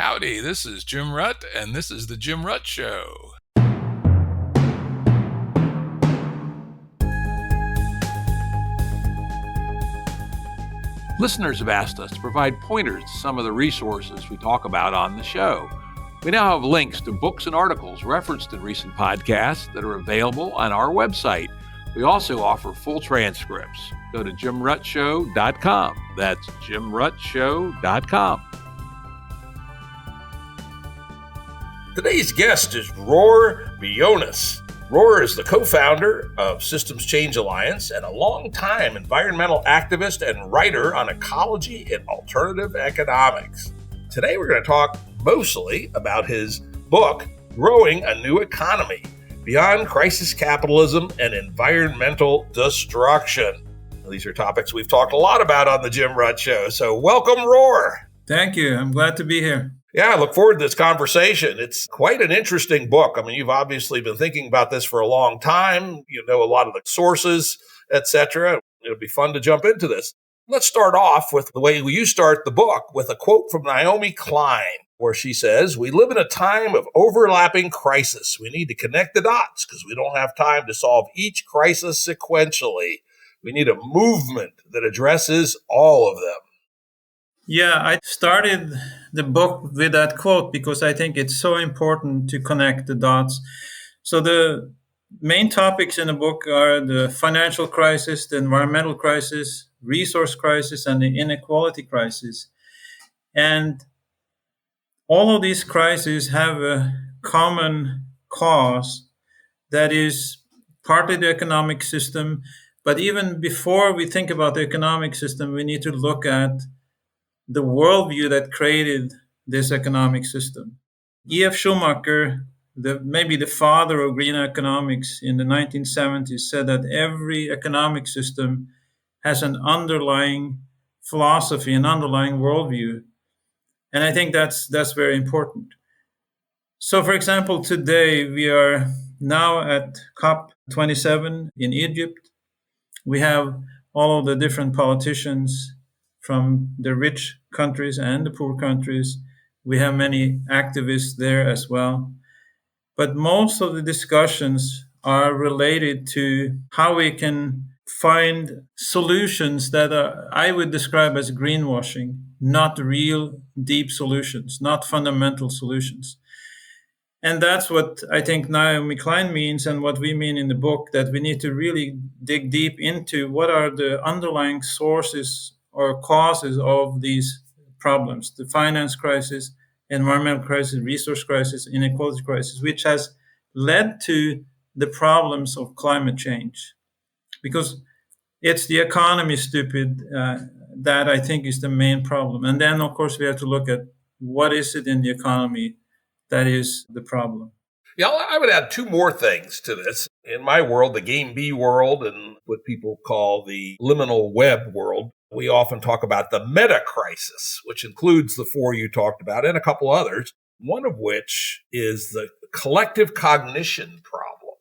Howdy, this is Jim Rutt, and this is The Jim Rutt Show. Listeners have asked us to provide pointers to some of the resources we talk about on the show. We now have links to books and articles referenced in recent podcasts that are available on our website. We also offer full transcripts. Go to jimruttshow.com. That's jimruttshow.com. Today's guest is Roar Bjonnes. Roar is the co-founder of Systems Change Alliance and a longtime environmental activist and writer on ecology and alternative economics. Today we're going to talk mostly about his book, Growing a New Economy, Beyond Crisis Capitalism and Environmental Destruction. These are topics we've talked a lot about on the Jim Rutt Show. So welcome, Roar. Thank you. I'm glad to be here. Yeah, I look forward to this conversation. It's quite an interesting book. I mean, you've obviously been thinking about this for a long time. You know a lot of the sources, etc. It'll be fun to jump into this. Let's start off with the way you start the book with a quote from Naomi Klein, where she says, "We live in a time of overlapping crisis. We need to connect the dots because we don't have time to solve each crisis sequentially. We need a movement that addresses all of them." Yeah, I started the book with that quote because I think it's so important to connect the dots. So the main topics in the book are the financial crisis, the environmental crisis, resource crisis, and the inequality crisis. And all of these crises have a common cause that is partly the economic system. But even before we think about the economic system, we need to look at the worldview that created this economic system. E.F. Schumacher, maybe the father of green economics in the 1970s, said that every economic system has an underlying philosophy, an underlying worldview. And I think that's very important. So, for example, today we are now at COP27 in Egypt. We have all of the different politicians from the rich countries and the poor countries. We have many activists there as well. But most of the discussions are related to how we can find solutions that I would describe as greenwashing, not real deep solutions, not fundamental solutions. And that's what I think Naomi Klein means and what we mean in the book, that we need to really dig deep into what are the underlying sources or causes of these problems, the finance crisis, environmental crisis, resource crisis, inequality crisis, which has led to the problems of climate change. Because it's the economy, stupid, that I think is the main problem. And then, of course, we have to look at what is it in the economy that is the problem. Yeah, I would add two more things to this. In my world, the Game B world and what people call the liminal web world, we often talk about the meta crisis, which includes the four you talked about and a couple others, one of which is the collective cognition problem,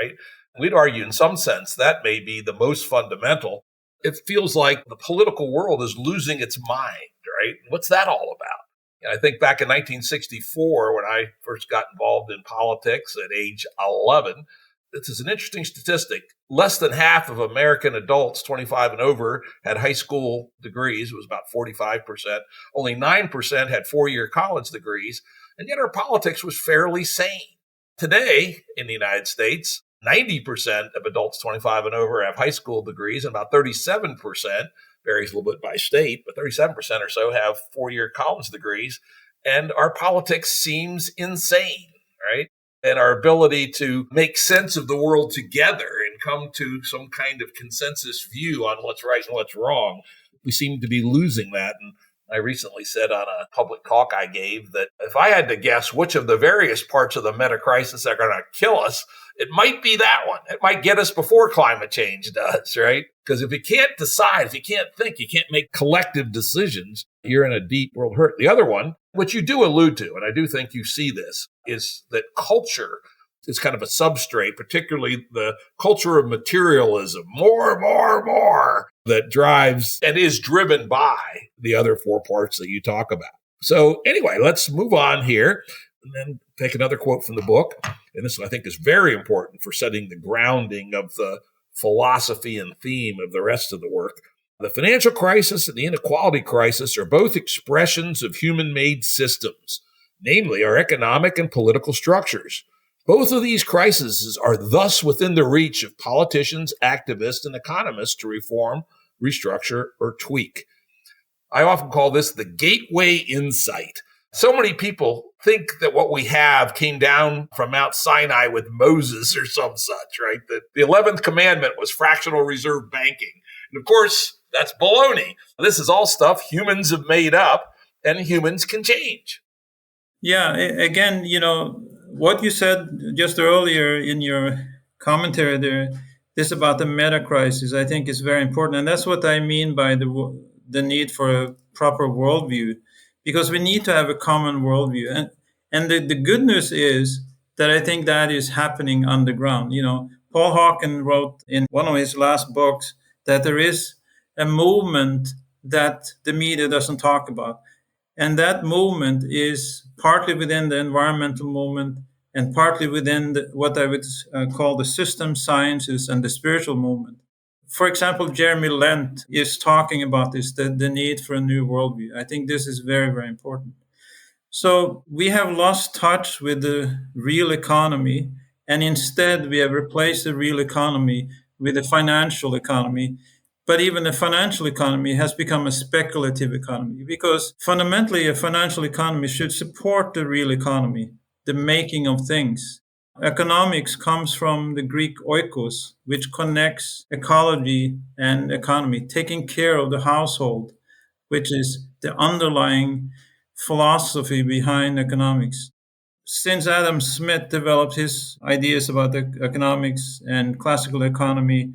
right? We'd argue in some sense that may be the most fundamental. It feels like the political world is losing its mind, right? What's that all about? And I think back in 1964, when I first got involved in politics at age 11, this is an interesting statistic. Less than half of American adults 25 and over had high school degrees. It was about 45%. Only 9% had four-year college degrees. And yet our politics was fairly sane. Today in the United States, 90% of adults 25 and over have high school degrees, and about 37%, varies a little bit by state, but 37% or so have four-year college degrees. And our politics seems insane, right? And our ability to make sense of the world together and come to some kind of consensus view on what's right and what's wrong, we seem to be losing that. And I recently said on a public talk I gave that if I had to guess which of the various parts of the meta crisis are going to kill us, it might be that one. It might get us before climate change does, right? Because if you can't decide, if you can't think, you can't make collective decisions, you're in a deep world hurt. The other one, which you do allude to, and I do think you see this, is that culture is kind of a substrate, particularly the culture of materialism, more, that drives and is driven by the other four parts that you talk about. So anyway, let's move on here and then take another quote from the book. And this, I think, is very important for setting the grounding of the philosophy and theme of the rest of the work. The financial crisis and the inequality crisis are both expressions of human-made systems, namely our economic and political structures. Both of these crises are thus within the reach of politicians, activists, and economists to reform, restructure, or tweak. I often call this the gateway insight. So many people think that what we have came down from Mount Sinai with Moses or some such, right? That the 11th commandment was fractional reserve banking. And of course, that's baloney. This is all stuff humans have made up, and humans can change. Yeah, again, what you said just earlier in your commentary there, this about the meta crisis, I think is very important. And that's what I mean by the need for a proper worldview, because we need to have a common worldview. And the good news is that I think that is happening underground. Paul Hawken wrote in one of his last books that there is a movement that the media doesn't talk about. And that movement is partly within the environmental movement and partly within what I would call the system sciences and the spiritual movement. For example, Jeremy Lent is talking about this, the need for a new worldview. I think this is very, very important. So we have lost touch with the real economy, and instead we have replaced the real economy with the financial economy. But even the financial economy has become a speculative economy, because fundamentally a financial economy should support the real economy, the making of things. Economics comes from the Greek oikos, which connects ecology and economy, taking care of the household, which is the underlying philosophy behind economics. Since Adam Smith developed his ideas about the economics and classical economy,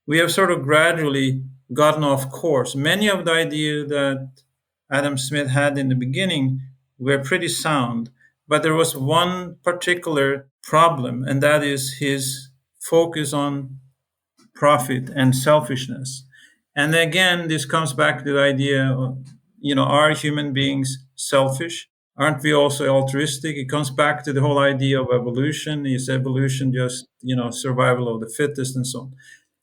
we have sort of gradually gotten off course. Many of the ideas that Adam Smith had in the beginning were pretty sound, but there was one particular problem, and that is his focus on profit and selfishness. And again, this comes back to the idea of, are human beings selfish? Aren't we also altruistic? It comes back to the whole idea of evolution. Is evolution just, survival of the fittest and so on?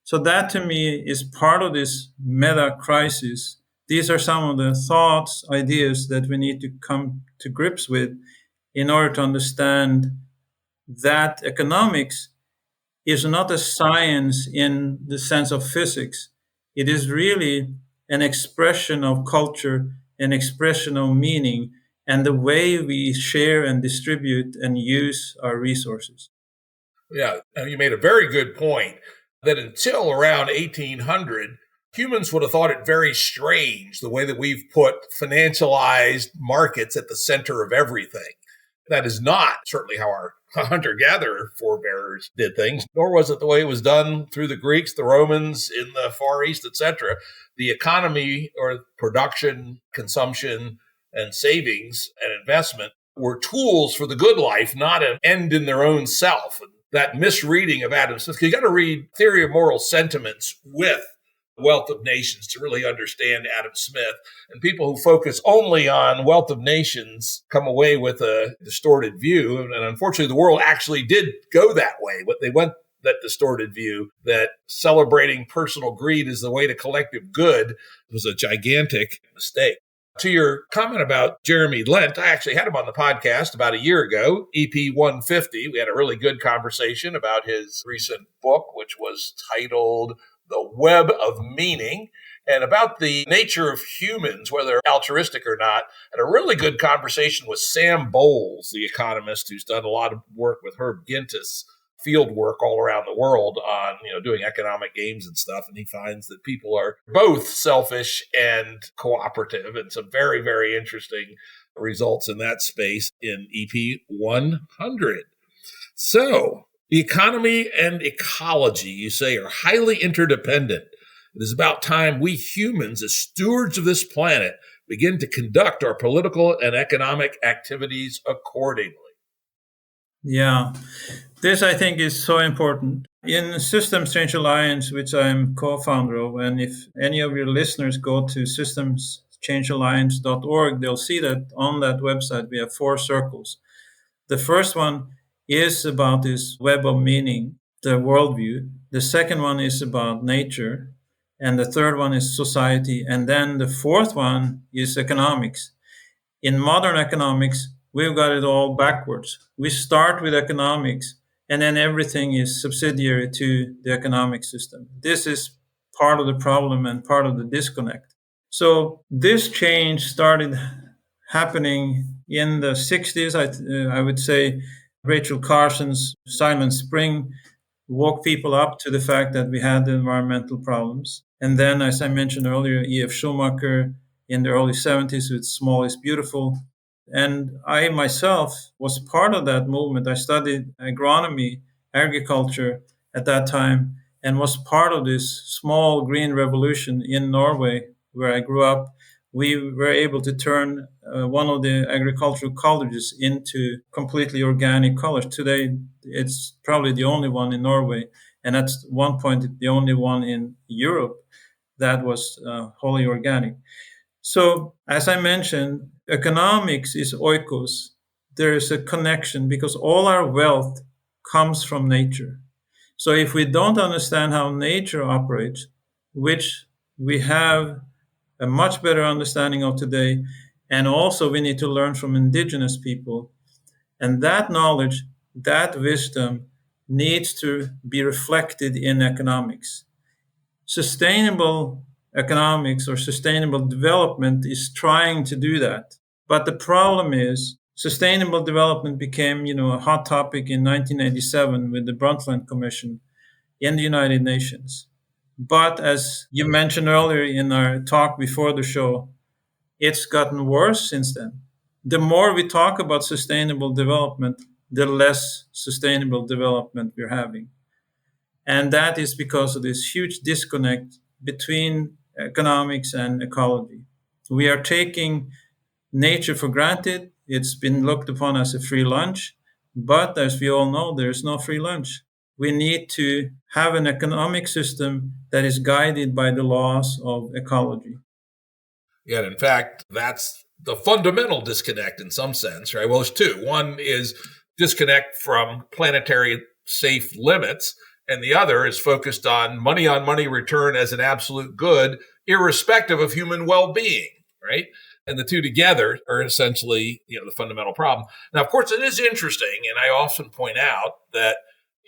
So that to me is part of this meta crisis. These are some of the thoughts, ideas that we need to come to grips with in order to understand that economics is not a science in the sense of physics. It is really an expression of culture, an expression of meaning, and the way we share and distribute and use our resources. Yeah, you made a very good point that until around 1800, humans would have thought it very strange the way that we've put financialized markets at the center of everything. That is not certainly how our hunter-gatherer forebears did things, nor was it the way it was done through the Greeks, the Romans, in the Far East, etc. The economy, or production, consumption, and savings and investment, were tools for the good life, not an end in their own self. That misreading of Adam Smith, you got to read Theory of Moral Sentiments with Wealth of Nations to really understand Adam Smith. And people who focus only on Wealth of Nations come away with a distorted view. And unfortunately, the world actually did go that way. But they went that distorted view that celebrating personal greed is the way to collective good was a gigantic mistake. To your comment about Jeremy Lent, I actually had him on the podcast about a year ago, EP 150. We had a really good conversation about his recent book, which was titled The Web of Meaning, and about the nature of humans, whether altruistic or not. And a really good conversation with Sam Bowles, the economist who's done a lot of work with Herb Gintis, field work all around the world on, doing economic games and stuff. And he finds that people are both selfish and cooperative, and some very, very interesting results in that space in EP 100. So the economy and ecology, you say, are highly interdependent. It is about time we humans, as stewards of this planet, begin to conduct our political and economic activities accordingly. Yeah, this I think is so important. In Systems Change Alliance, which I'm co-founder of, and if any of your listeners go to Systems changealliance.org, they'll see that on that website we have 4 circles. The first one is about this web of meaning, the worldview. The second one is about nature. And the third one is society. And then the fourth one is economics. In modern economics, we've got it all backwards. We start with economics, and then everything is subsidiary to the economic system. This is part of the problem and part of the disconnect. So this change started happening in the 60s. I would say Rachel Carson's Silent Spring woke people up to the fact that we had the environmental problems. And then, as I mentioned earlier, E.F. Schumacher in the early 70s with Small is Beautiful. And I myself was part of that movement. I studied agronomy, agriculture at that time, and was part of this small green revolution in Norway, where I grew up. We were able to turn one of the agricultural colleges into completely organic college. Today, it's probably the only one in Norway, and at one point, the only one in Europe that was wholly organic. So, as I mentioned, economics is oikos. There is a connection because all our wealth comes from nature. So if we don't understand how nature operates, which we have a much better understanding of today, and also we need to learn from indigenous people, and that knowledge, that wisdom needs to be reflected in economics. Sustainable economics or sustainable development is trying to do that. But the problem is sustainable development became, a hot topic in 1987 with the Brundtland Commission in the United Nations. But as you mentioned earlier in our talk before the show, it's gotten worse since then. The more we talk about sustainable development, the less sustainable development we're having. And that is because of this huge disconnect between economics and ecology. We are taking nature for granted. It's been looked upon as a free lunch. But as we all know, there's no free lunch. We need to have an economic system that is guided by the laws of ecology. Yeah, in fact, that's the fundamental disconnect in some sense, right? Well, there's two. One is disconnect from planetary safe limits, and the other is focused on money return as an absolute good, irrespective of human well-being, right? And the two together are essentially, the fundamental problem. Now, of course, it is interesting, and I often point out that,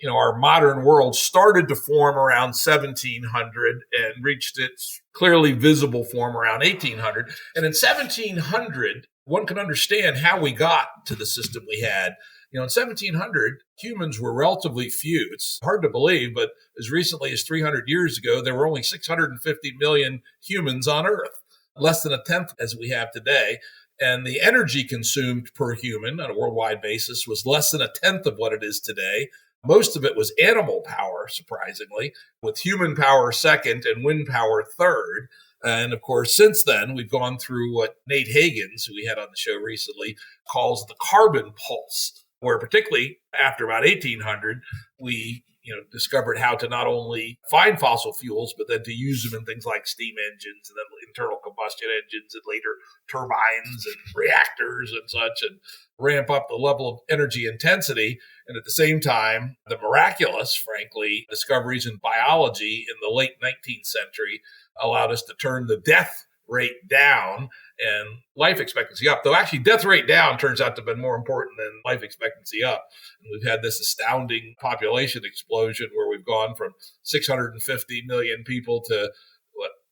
our modern world started to form around 1700 and reached its clearly visible form around 1800. And in 1700, one can understand how we got to the system we had. In 1700, humans were relatively few. It's hard to believe, but as recently as 300 years ago, there were only 650 million humans on Earth, less than a tenth as we have today. And the energy consumed per human on a worldwide basis was less than a tenth of what it is today. Most of it was animal power, surprisingly, with human power second and wind power third. And of course, since then, we've gone through what Nate Hagens, who we had on the show recently, calls the carbon pulse, where particularly after about 1800, we discovered how to not only find fossil fuels, but then to use them in things like steam engines and then internal combustion engines and later turbines and reactors and such, and ramp up the level of energy intensity. And at the same time, the miraculous, frankly, discoveries in biology in the late 19th century allowed us to turn the death rate down and life expectancy up. Though actually death rate down turns out to have been more important than life expectancy up. And we've had this astounding population explosion where we've gone from 650 million people to a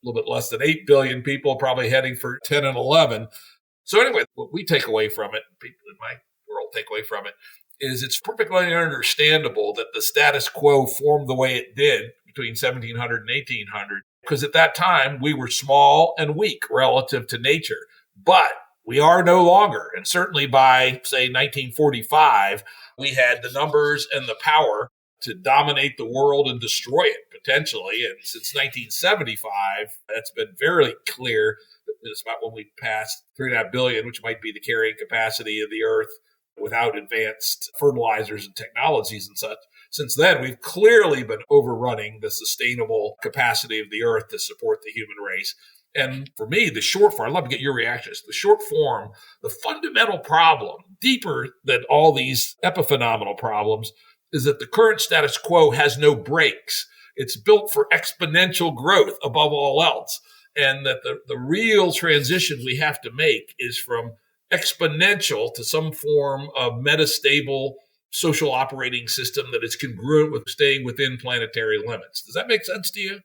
little bit less than 8 billion people, probably heading for 10 and 11. So anyway, what we take away from it, people in my world take away from it, is it's perfectly understandable that the status quo formed the way it did between 1700 and 1800. Because at that time, we were small and weak relative to nature. But we are no longer. And certainly by, say, 1945, we had the numbers and the power to dominate the world and destroy it, potentially. And since 1975, that's been very clear. It's about when we passed 3.5 billion, which might be the carrying capacity of the Earth without advanced fertilizers and technologies and such. Since then, we've clearly been overrunning the sustainable capacity of the Earth to support the human race. And for me, the short form, I'd love to get your reactions. The short form, the fundamental problem, deeper than all these epiphenomenal problems, is that the current status quo has no brakes. It's built for exponential growth above all else. And that the real transition we have to make is from exponential to some form of metastable social operating system that is congruent with staying within planetary limits. Does that make sense to you?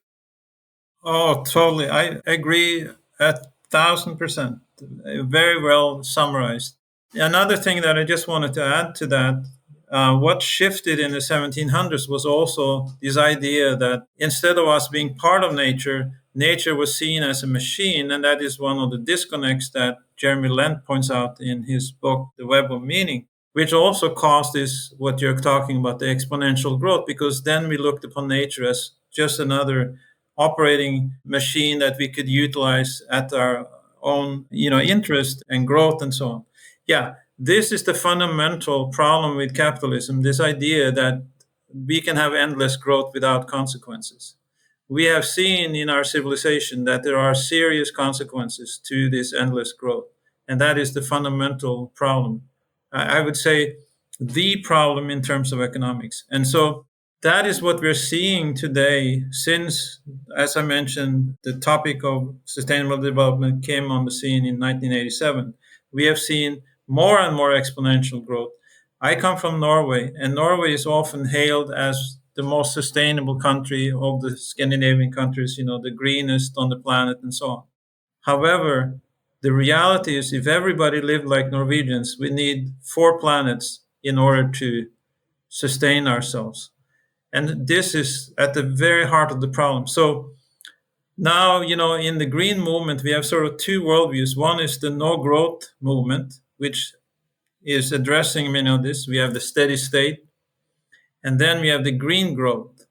Oh, totally. I agree 1,000%. Very well summarized. Another thing that I just wanted to add to that, what shifted in the 1700s was also this idea that instead of us being part of nature, nature was seen as a machine. And that is one of the disconnects that Jeremy Lent points out in his book, The Web of Meaning, which also caused this, what you're talking about, the exponential growth, because then we looked upon nature as just another operating machine that we could utilize at our own, interest and growth and so on. Yeah, this is the fundamental problem with capitalism, this idea that we can have endless growth without consequences. We have seen in our civilization that there are serious consequences to this endless growth. And that is the fundamental problem. I would say the problem in terms of economics. And so that is what we're seeing today since, as I mentioned, the topic of sustainable development came on the scene in 1987. We have seen more and more exponential growth. I come from Norway, and Norway is often hailed as the most sustainable country of the Scandinavian countries, the greenest on the planet and so on. However, the reality is if everybody lived like Norwegians, we need 4 planets in order to sustain ourselves. And this is at the very heart of the problem. So now, in the green movement, we have sort of 2 worldviews. One is the no growth movement, which is addressing many of this. We have the steady state, and then we have the green growth.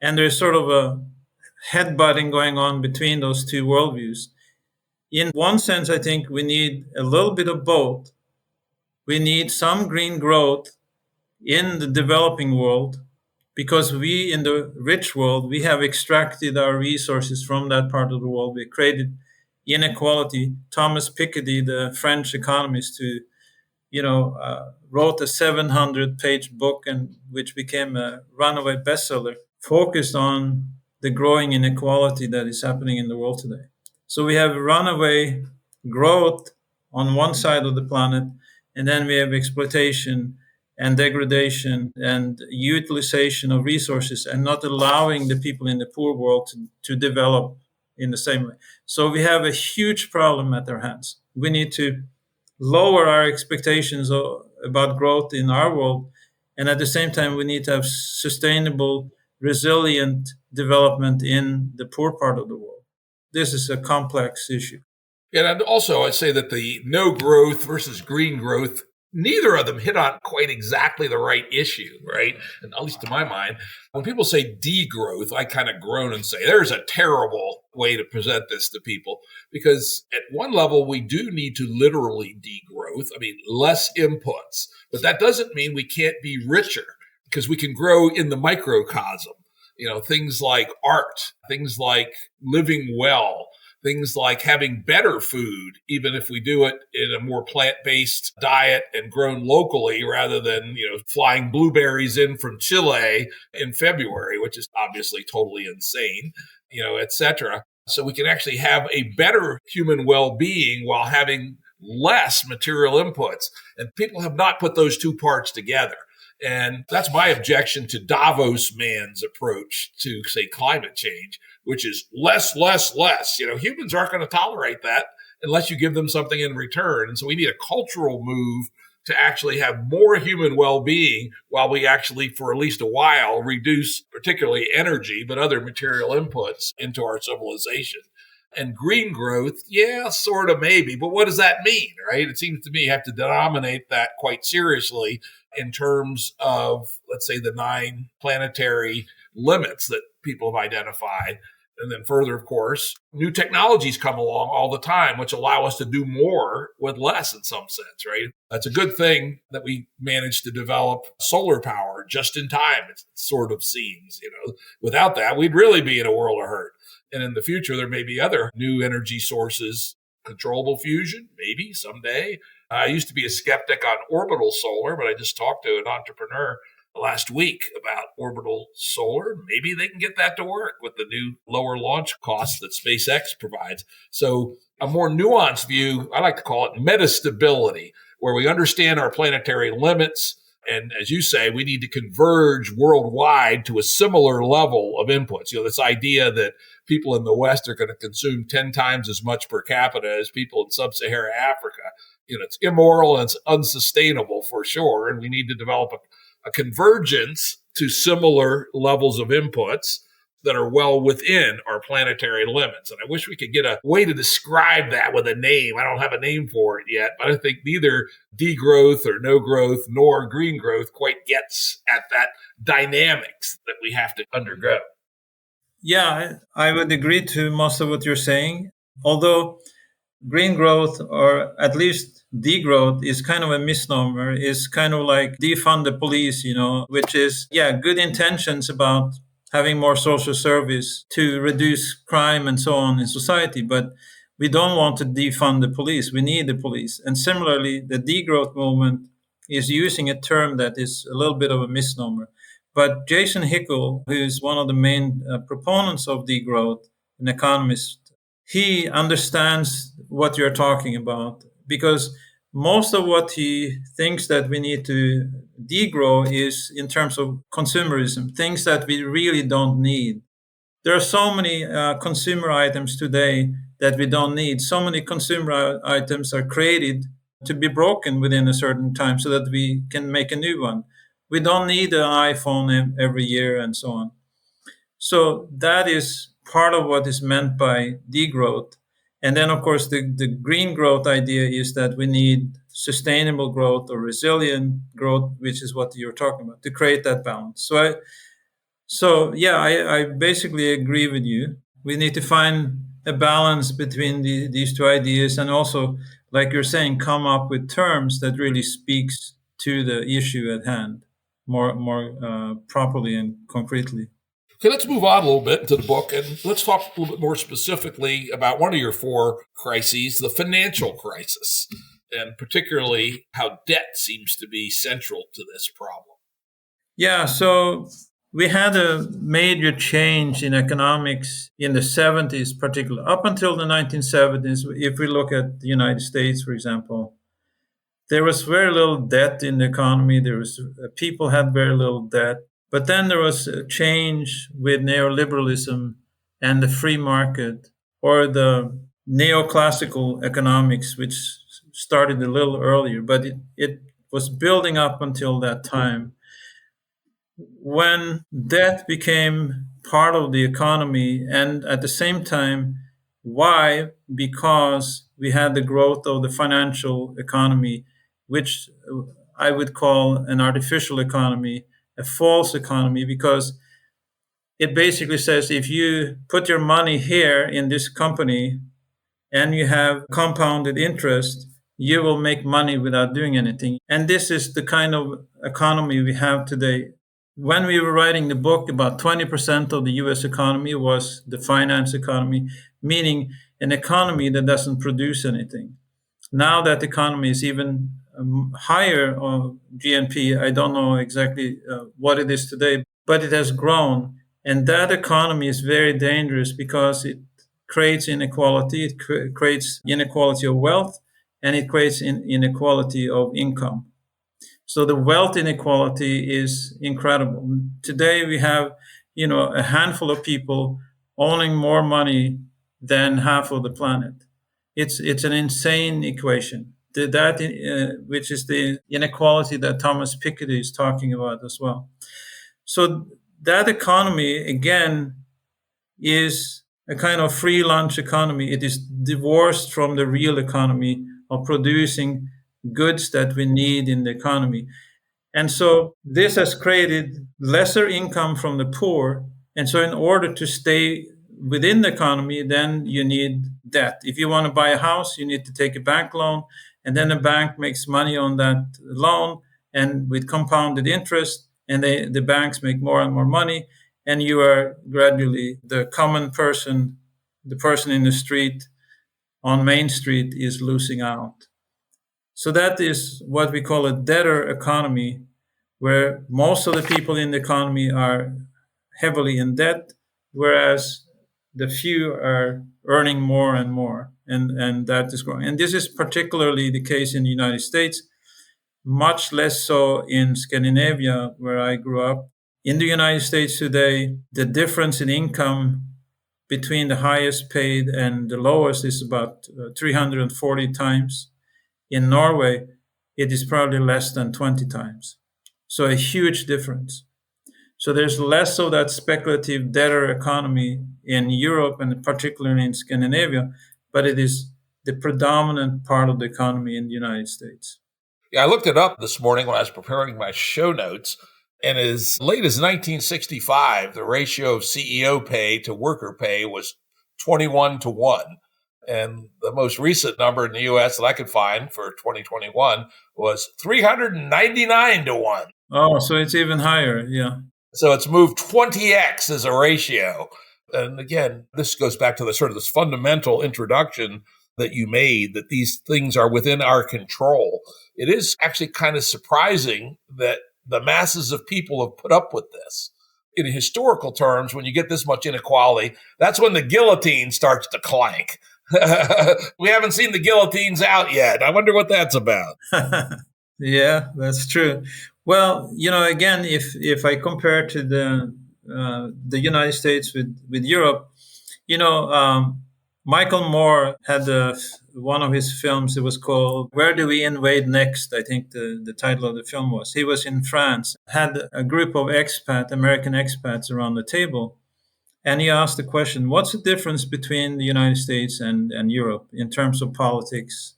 And there's sort of a headbutting going on between those 2 worldviews. In one sense, I think we need a little bit of both. We need some green growth in the developing world, because we in the rich world, we have extracted our resources from that part of the world. We created inequality. Thomas Piketty, the French economist who, wrote a 700-page book and which became a runaway bestseller, focused on the growing inequality that is happening in the world today. So we have runaway growth on one side of the planet, and then we have exploitation and degradation and utilization of resources and not allowing the people in the poor world to develop in the same way. So we have a huge problem at our hands. We need to lower our expectations about growth in our world. And at the same time, we need to have sustainable, resilient development in the poor part of the world. This is a complex issue. And also, I'd say that the no growth versus green growth, neither of them hit on quite exactly the right issue, right? And at least to my mind, when people say degrowth, I kind of groan and say, there's a terrible way to present this to people. Because at one level, we do need to literally degrowth. I mean, less inputs. But that doesn't mean we can't be richer, because we can grow in the microcosm. Things like art, things like living well, things like having better food, even if we do it in a more plant-based diet and grown locally rather than, flying blueberries in from Chile in February, which is obviously totally insane, et cetera. So we can actually have a better human well-being while having less material inputs. And people have not put those 2 parts together. And that's my objection to Davos man's approach to, say, climate change, which is less, less, less. Humans aren't going to tolerate that unless you give them something in return. And so we need a cultural move to actually have more human well-being while we actually, for at least a while, reduce particularly energy, but other material inputs into our civilization. And green growth, yeah, sort of maybe. But what does that mean, right? It seems to me you have to denominate that quite seriously in terms of, let's say, the 9 planetary limits that people have identified. And then further, of course, new technologies come along all the time, which allow us to do more with less in some sense, right? That's a good thing that we managed to develop solar power just in time, it sort of seems. Without that, we'd really be in a world of hurt. And in the future, there may be other new energy sources, controllable fusion, maybe someday. I used to be a skeptic on orbital solar, but I just talked to an entrepreneur last week about orbital solar. Maybe they can get that to work with the new lower launch costs that SpaceX provides. So a more nuanced view, I like to call it metastability, where we understand our planetary limits. And as you say, we need to converge worldwide to a similar level of inputs. This idea that people in the West are going to consume 10 times as much per capita as people in sub-Saharan Africa. It's immoral and it's unsustainable for sure. And we need to develop a convergence to similar levels of inputs that are well within our planetary limits. And I wish we could get a way to describe that with a name. I don't have a name for it yet, but I think neither degrowth or no growth nor green growth quite gets at that dynamics that we have to undergo. Yeah, I would agree to most of what you're saying. Although green growth, or at least degrowth, is kind of a misnomer. Is kind of like defund the police, which is, good intentions about having more social service to reduce crime and so on in society. But we don't want to defund the police. We need the police. And similarly, the degrowth movement is using a term that is a little bit of a misnomer. But Jason Hickel, who is one of the main proponents of degrowth, an economist, he understands what you're talking about, because most of what he thinks that we need to degrow is in terms of consumerism, things that we really don't need. There are so many consumer items today that we don't need. So many consumer items are created to be broken within a certain time so that we can make a new one. We don't need an iPhone every year and so on. So that is part of what is meant by degrowth. And then, of course, the green growth idea is that we need sustainable growth or resilient growth, which is what you're talking about, to create that balance. I basically agree with you. We need to find a balance between these two ideas, and also, like you're saying, come up with terms that really speaks to the issue at hand more properly and concretely. Okay, let's move on a little bit into the book, and let's talk a little bit more specifically about one of your four crises, the financial crisis, and particularly how debt seems to be central to this problem. Yeah, so we had a major change in economics in the 70s, particularly. Up until the 1970s, if we look at the United States, for example, there was very little debt in the economy. People had very little debt. But then there was a change with neoliberalism and the free market, or the neoclassical economics, which started a little earlier, but it was building up until that time. When debt became part of the economy, and at the same time, why? Because we had the growth of the financial economy, which I would call an artificial economy, a false economy, because it basically says if you put your money here in this company and you have compounded interest, you will make money without doing anything. And this is the kind of economy we have today. When we were writing the book, about 20% of the US economy was the finance economy, meaning an economy that doesn't produce anything. Now that economy is even higher on GNP. I don't know exactly what it is today, but it has grown. And that economy is very dangerous because it creates inequality. It creates inequality of wealth, and it creates inequality of income. So the wealth inequality is incredible. Today we have, a handful of people owning more money than half of the planet. It's an insane equation. Which is the inequality that Thomas Piketty is talking about as well. So that economy, again, is a kind of free lunch economy. It is divorced from the real economy of producing goods that we need in the economy. And so this has created lesser income from the poor. And so in order to stay within the economy, then you need debt. If you want to buy a house, you need to take a bank loan, and then the bank makes money on that loan and with compounded interest, and the banks make more and more money, and you are gradually the common person, the person in the street on Main Street is losing out. So that is what we call a debtor economy, where most of the people in the economy are heavily in debt, whereas the few are earning more and more, and that is growing. And this is particularly the case in the United States, much less so in Scandinavia, where I grew up. In the United States today, the difference in income between the highest paid and the lowest is about 340 times. In Norway, it is probably less than 20 times. So a huge difference. So there's less of that speculative debtor economy in Europe and particularly in Scandinavia, but it is the predominant part of the economy in the United States. Yeah, I looked it up this morning when I was preparing my show notes, and as late as 1965, the ratio of CEO pay to worker pay was 21 to 1. And the most recent number in the U.S. that I could find for 2021 was 399 to 1. Oh, so it's even higher, yeah. So it's moved 20x as a ratio. And again, this goes back to the sort of this fundamental introduction that you made, that these things are within our control. It is actually kind of surprising that the masses of people have put up with this. In historical terms, when you get this much inequality, that's when the guillotine starts to clank. We haven't seen the guillotines out yet. I wonder what that's about. Yeah, that's true. Well, again, if I compare to the United States with Europe, Michael Moore had one of his films. It was called "Where Do We Invade Next?" I think the title of the film was. He was in France, had a group of American expats around the table, and he asked the question, "What's the difference between the United States and Europe in terms of politics?"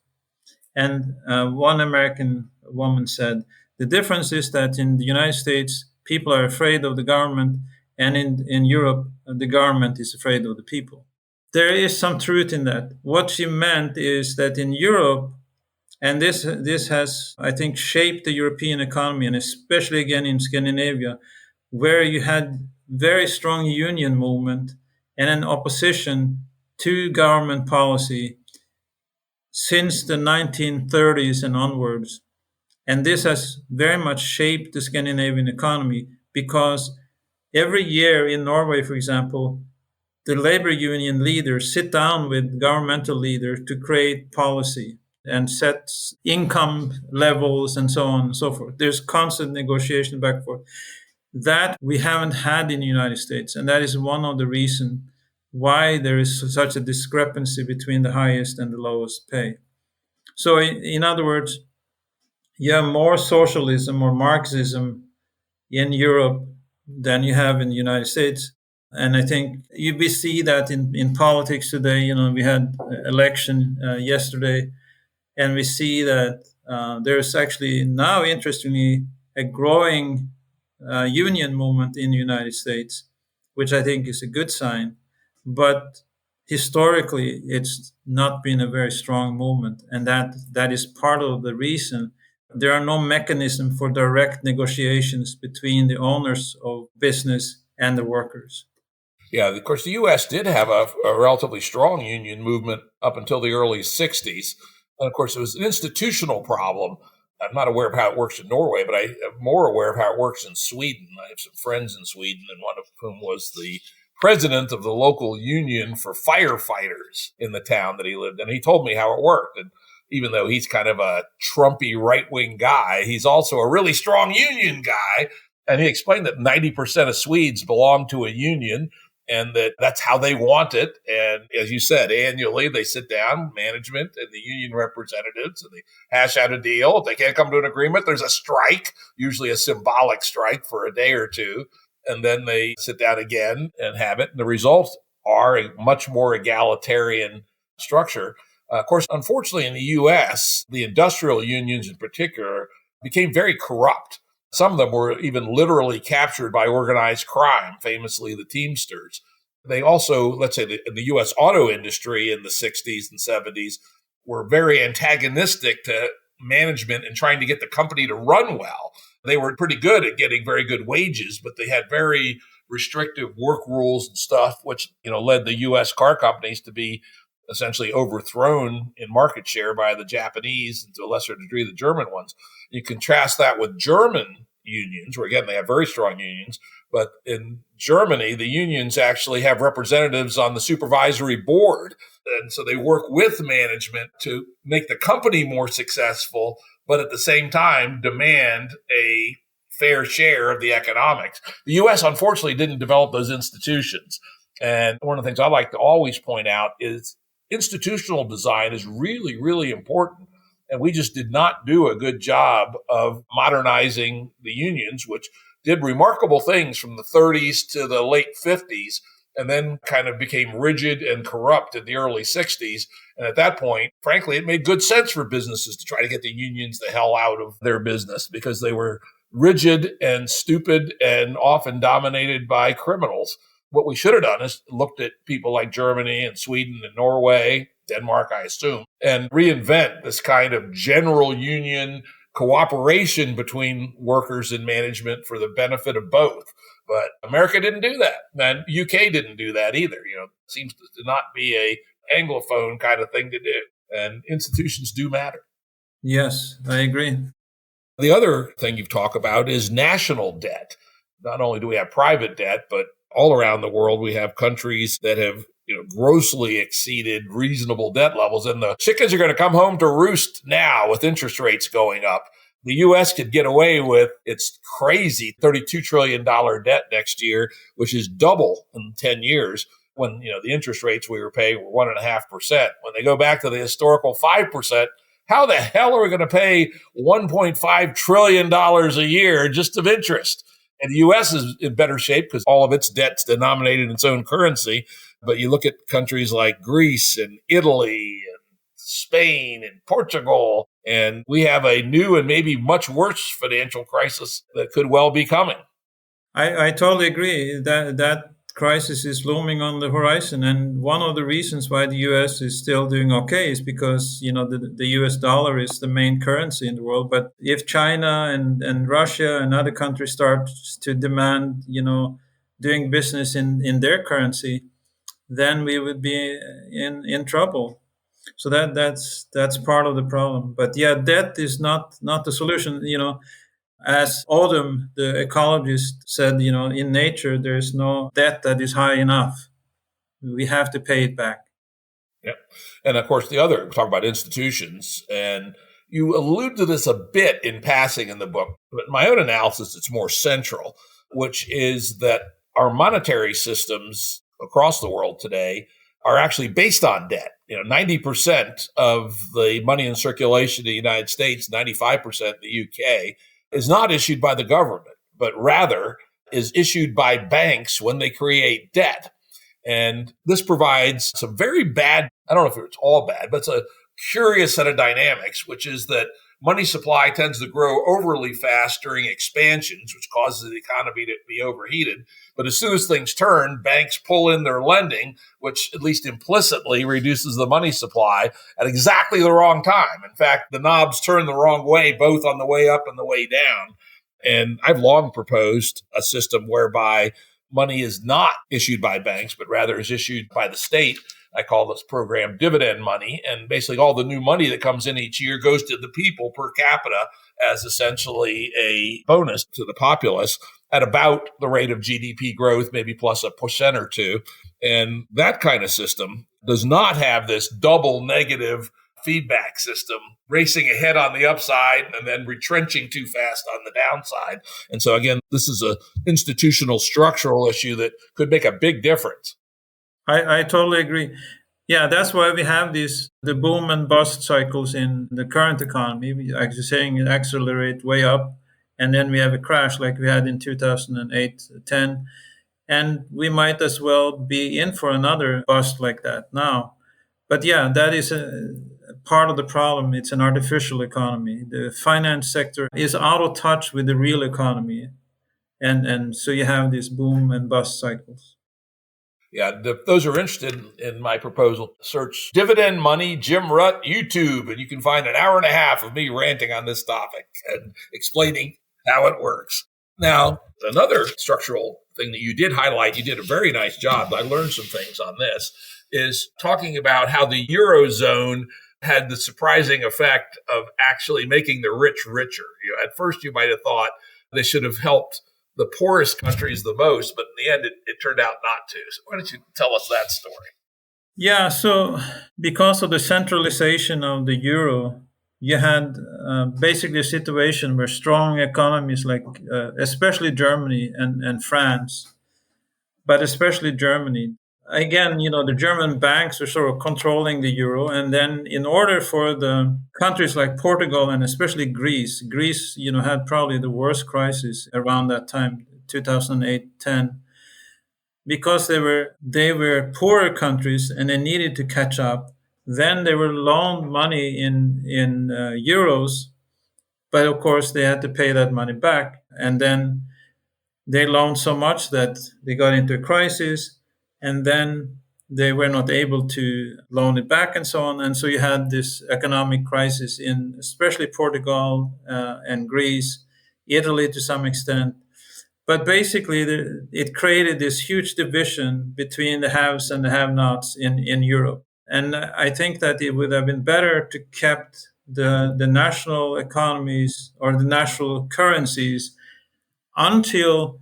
And one American woman said, "The difference is that in the United States, people are afraid of the government, and in Europe, the government is afraid of the people." There is some truth in that. What she meant is that in Europe, and this has, I think, shaped the European economy, and especially again in Scandinavia, where you had very strong union movement and an opposition to government policy since the 1930s and onwards. And this has very much shaped the Scandinavian economy because every year in Norway, for example, the labor union leaders sit down with governmental leaders to create policy and set income levels and so on and so forth. There's constant negotiation back and forth. That we haven't had in the United States. And that is one of the reasons why there is such a discrepancy between the highest and the lowest pay. So in other words, you have more socialism or Marxism in Europe than you have in the United States. And I think we see that in politics today. We had election yesterday, and we see that there's actually now, interestingly, a growing union movement in the United States, which I think is a good sign. But historically, it's not been a very strong movement, and that is part of the reason. There are no mechanism for direct negotiations between the owners of business and the workers. Yeah, of course, the U.S. did have a relatively strong union movement up until the early 60s. And of course, it was an institutional problem. I'm not aware of how it works in Norway, but I am more aware of how it works in Sweden. I have some friends in Sweden, and one of whom was the president of the local union for firefighters in the town that he lived in. He told me how it worked. And even though he's kind of a Trumpy right-wing guy, he's also a really strong union guy. And he explained that 90% of Swedes belong to a union, and that's how they want it. And as you said, annually they sit down, management and the union representatives, and they hash out a deal. If they can't come to an agreement, there's a strike, usually a symbolic strike for a day or two. And then they sit down again and have it. And the results are a much more egalitarian structure. Of course, unfortunately, in the U.S., the industrial unions in particular became very corrupt. Some of them were even literally captured by organized crime, famously the Teamsters. They also, let's say, in the U.S. auto industry in the 60s and 70s, were very antagonistic to management and trying to get the company to run well. They were pretty good at getting very good wages, but they had very restrictive work rules and stuff, which led the U.S. car companies to be essentially overthrown in market share by the Japanese and to a lesser degree the German ones. You contrast that with German unions, where again they have very strong unions, but in Germany the unions actually have representatives on the supervisory board, and so they work with management to make the company more successful, but at the same time demand a fair share of the economics. The U.S. unfortunately didn't develop those institutions, and one of the things I like to always point out is institutional design is really, really important. And we just did not do a good job of modernizing the unions, which did remarkable things from the 30s to the late 50s, and then kind of became rigid and corrupt in the early 60s. And at that point, frankly, it made good sense for businesses to try to get the unions the hell out of their business because they were rigid and stupid and often dominated by criminals. What we should have done is looked at people like Germany and Sweden and Norway, Denmark, I assume, and reinvent this kind of general union cooperation between workers and management for the benefit of both. But America didn't do that. And UK didn't do that either. It seems to not be a Anglophone kind of thing to do. And institutions do matter. Yes, I agree. The other thing you've talked about is national debt. Not only do we have private debt, but all around the world, we have countries that have grossly exceeded reasonable debt levels. And the chickens are going to come home to roost now with interest rates going up. The U.S. could get away with its crazy $32 trillion debt next year, which is double in 10 years when the interest rates we were paying were 1.5%. When they go back to the historical 5%, how the hell are we going to pay $1.5 trillion a year just of interest? And the U.S. is in better shape because all of its debt's denominated in its own currency. But you look at countries like Greece and Italy and Spain and Portugal, and we have a new and maybe much worse financial crisis that could well be coming. I totally agree that crisis is looming on the horizon. And one of the reasons why the U.S. is still doing okay is because, the U.S. dollar is the main currency in the world. But if China and Russia and other countries start to demand, doing business in their currency, then we would be in trouble. So that's part of the problem. But yeah, debt is not the solution. As Autumn, the ecologist, said, in nature, there's no debt that is high enough. We have to pay it back. Yeah. And of course, we talk about institutions, and you allude to this a bit in passing in the book, but in my own analysis, it's more central, which is that our monetary systems across the world today are actually based on debt. 90% of the money in circulation in the United States, 95% in the UK, is not issued by the government, but rather is issued by banks when they create debt. And this provides some very bad, I don't know if it's all bad, but it's a curious set of dynamics, which is that money supply tends to grow overly fast during expansions, which causes the economy to be overheated. But as soon as things turn, banks pull in their lending, which at least implicitly reduces the money supply at exactly the wrong time. In fact, the knobs turn the wrong way, both on the way up and the way down. And I've long proposed a system whereby money is not issued by banks, but rather is issued by the state. I call this program dividend money. And basically all the new money that comes in each year goes to the people per capita as essentially a bonus to the populace at about the rate of GDP growth, maybe plus 1% or 2%. And that kind of system does not have this double negative feedback system racing ahead on the upside and then retrenching too fast on the downside. And so again, this is an institutional structural issue that could make a big difference. I totally agree. Yeah, that's why we have the boom and bust cycles in the current economy. Like you're saying, it accelerates way up, and then we have a crash like we had in 2008-10, and we might as well be in for another bust like that now. But yeah, that is a part of the problem. It's an artificial economy. The finance sector is out of touch with the real economy, and so you have these boom and bust cycles. Yeah, those who are interested in my proposal, search Dividend Money Jim Rutt YouTube, and you can find an hour and a half of me ranting on this topic and explaining how it works. Now, another structural thing that you did highlight, you did a very nice job. I learned some things on this, is talking about how the Eurozone had the surprising effect of actually making the rich richer. At first, you might have thought they should have helped the poorest countries the most, but in the end, it turned out not to. So why don't you tell us that story? Yeah, so because of the centralization of the euro, you had basically a situation where strong economies like especially Germany and France, but especially Germany. Again, the German banks are sort of controlling the euro. And then in order for the countries like Portugal and especially Greece, had probably the worst crisis around that time, 2008-10, because they were poorer countries and they needed to catch up. Then they were loaned money in euros, but of course they had to pay that money back. And then they loaned so much that they got into a crisis, and then they were not able to loan it back and so on. And so you had this economic crisis in especially Portugal and Greece, Italy to some extent. But basically, it created this huge division between the haves and the have-nots in Europe. And I think that it would have been better to kept the national economies or the national currencies until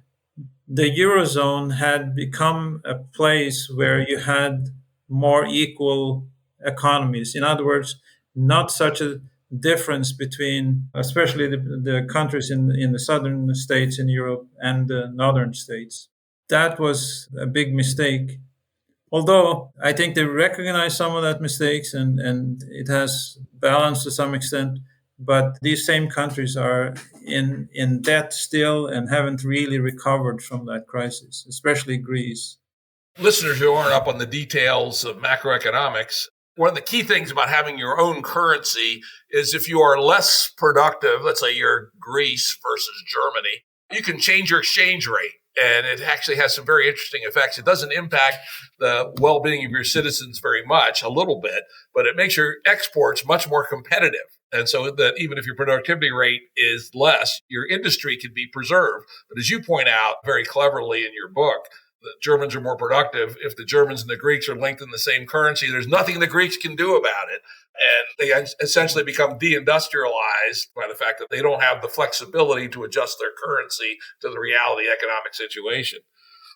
the Eurozone had become a place where you had more equal economies. In other words, not such a difference between, especially the countries in the southern states in Europe and the northern states. That was a big mistake. Although I think they recognize some of that mistakes and it has balanced to some extent. But these same countries are in debt still and haven't really recovered from that crisis, especially Greece. Listeners who aren't up on the details of macroeconomics, one of the key things about having your own currency is if you are less productive, let's say you're Greece versus Germany, you can change your exchange rate. And it actually has some very interesting effects. It doesn't impact the well-being of your citizens very much, a little bit, but it makes your exports much more competitive. And so that even if your productivity rate is less, your industry can be preserved. But as you point out very cleverly in your book, the Germans are more productive. If the Germans and the Greeks are linked in the same currency, there's nothing the Greeks can do about it. And they essentially become deindustrialized by the fact that they don't have the flexibility to adjust their currency to the reality economic situation.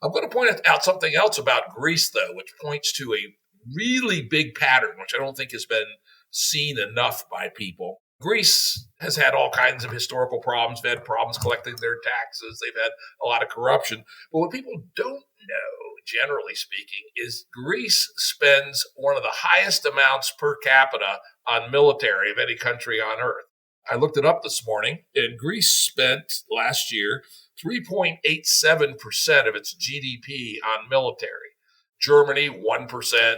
I'm going to point out something else about Greece, though, which points to a really big pattern, which I don't think has been seen enough by people. Greece has had all kinds of historical problems. They've had problems collecting their taxes. They've had a lot of corruption. But what people don't know, generally speaking, is Greece spends one of the highest amounts per capita on military of any country on earth. I looked it up this morning, and Greece spent last year 3.87% of its GDP on military. Germany, 1%.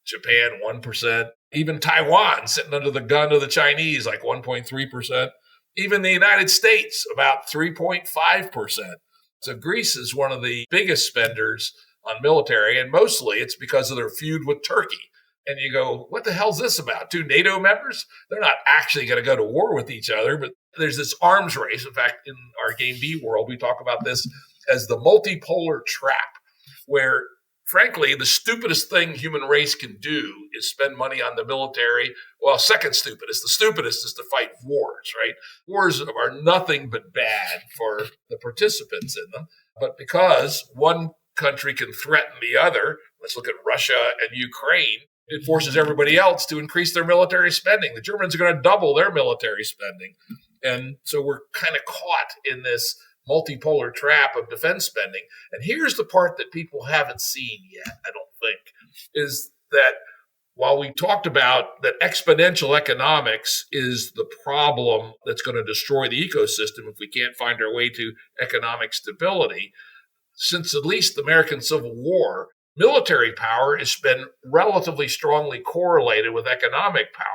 Japan, 1%. Even Taiwan sitting under the gun of the Chinese, like 1.3%. Even the United States, about 3.5%. So Greece is one of the biggest spenders on military, and mostly it's because of their feud with Turkey. And you go, what the hell's this about? 2 NATO members? They're not actually going to go to war with each other, but there's this arms race. In fact, in our Game B world, we talk about this as the multipolar trap, where frankly, the stupidest thing human race can do is spend money on the military. Well, second stupidest. The stupidest is to fight wars, right? Wars are nothing but bad for the participants in them. But because one country can threaten the other, let's look at Russia and Ukraine, it forces everybody else to increase their military spending. The Germans are going to double their military spending. And so we're kind of caught in this multipolar trap of defense spending. And here's the part that people haven't seen yet, I don't think, is that while we talked about that exponential economics is the problem that's going to destroy the ecosystem if we can't find our way to economic stability, since at least the American Civil War, military power has been relatively strongly correlated with economic power.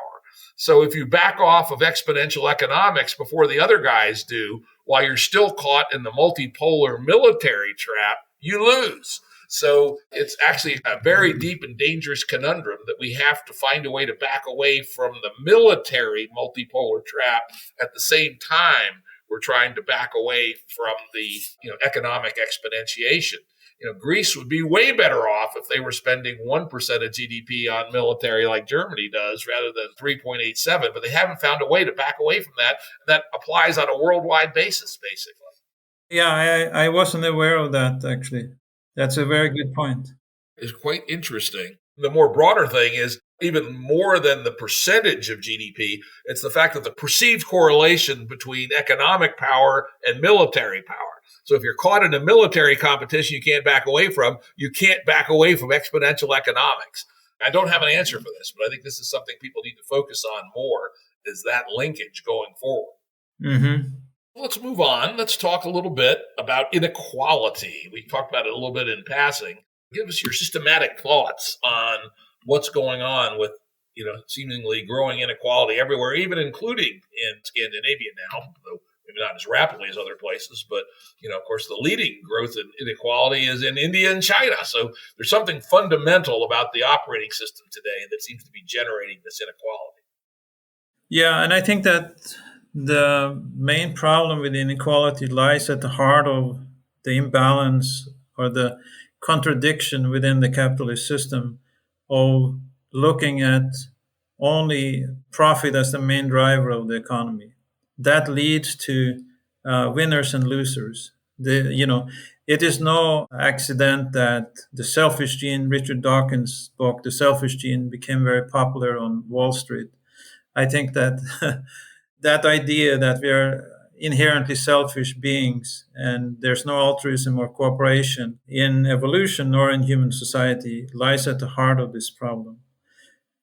So if you back off of exponential economics before the other guys do, while you're still caught in the multipolar military trap, you lose. So it's actually a very deep and dangerous conundrum that we have to find a way to back away from the military multipolar trap at the same time we're trying to back away from the economic exponentiation. Greece would be way better off if they were spending 1% of GDP on military like Germany does rather than 3.87, but they haven't found a way to back away from that. That applies on a worldwide basis, basically. Yeah, I wasn't aware of that, actually. That's a very good point. It's quite interesting. The more broader thing is even more than the percentage of GDP, it's the fact that the perceived correlation between economic power and military power. So if you're caught in a military competition you can't back away from, you can't back away from exponential economics. I don't have an answer for this, but I think this is something people need to focus on more, is that linkage going forward. Mm-hmm. Let's move on. Let's talk a little bit about inequality. We talked about it a little bit in passing. Give us your systematic thoughts on what's going on with, seemingly growing inequality everywhere, even including in Scandinavia now, though maybe not as rapidly as other places. But, of course, the leading growth in inequality is in India and China. So there's something fundamental about the operating system today that seems to be generating this inequality. Yeah, and I think that the main problem with inequality lies at the heart of the imbalance or the contradiction within the capitalist system of looking at only profit as the main driver of the economy. That leads to winners and losers. It is no accident that the selfish gene, Richard Dawkins' book, The Selfish Gene, became very popular on Wall Street. I think that that idea that we are inherently selfish beings and there's no altruism or cooperation in evolution nor in human society lies at the heart of this problem.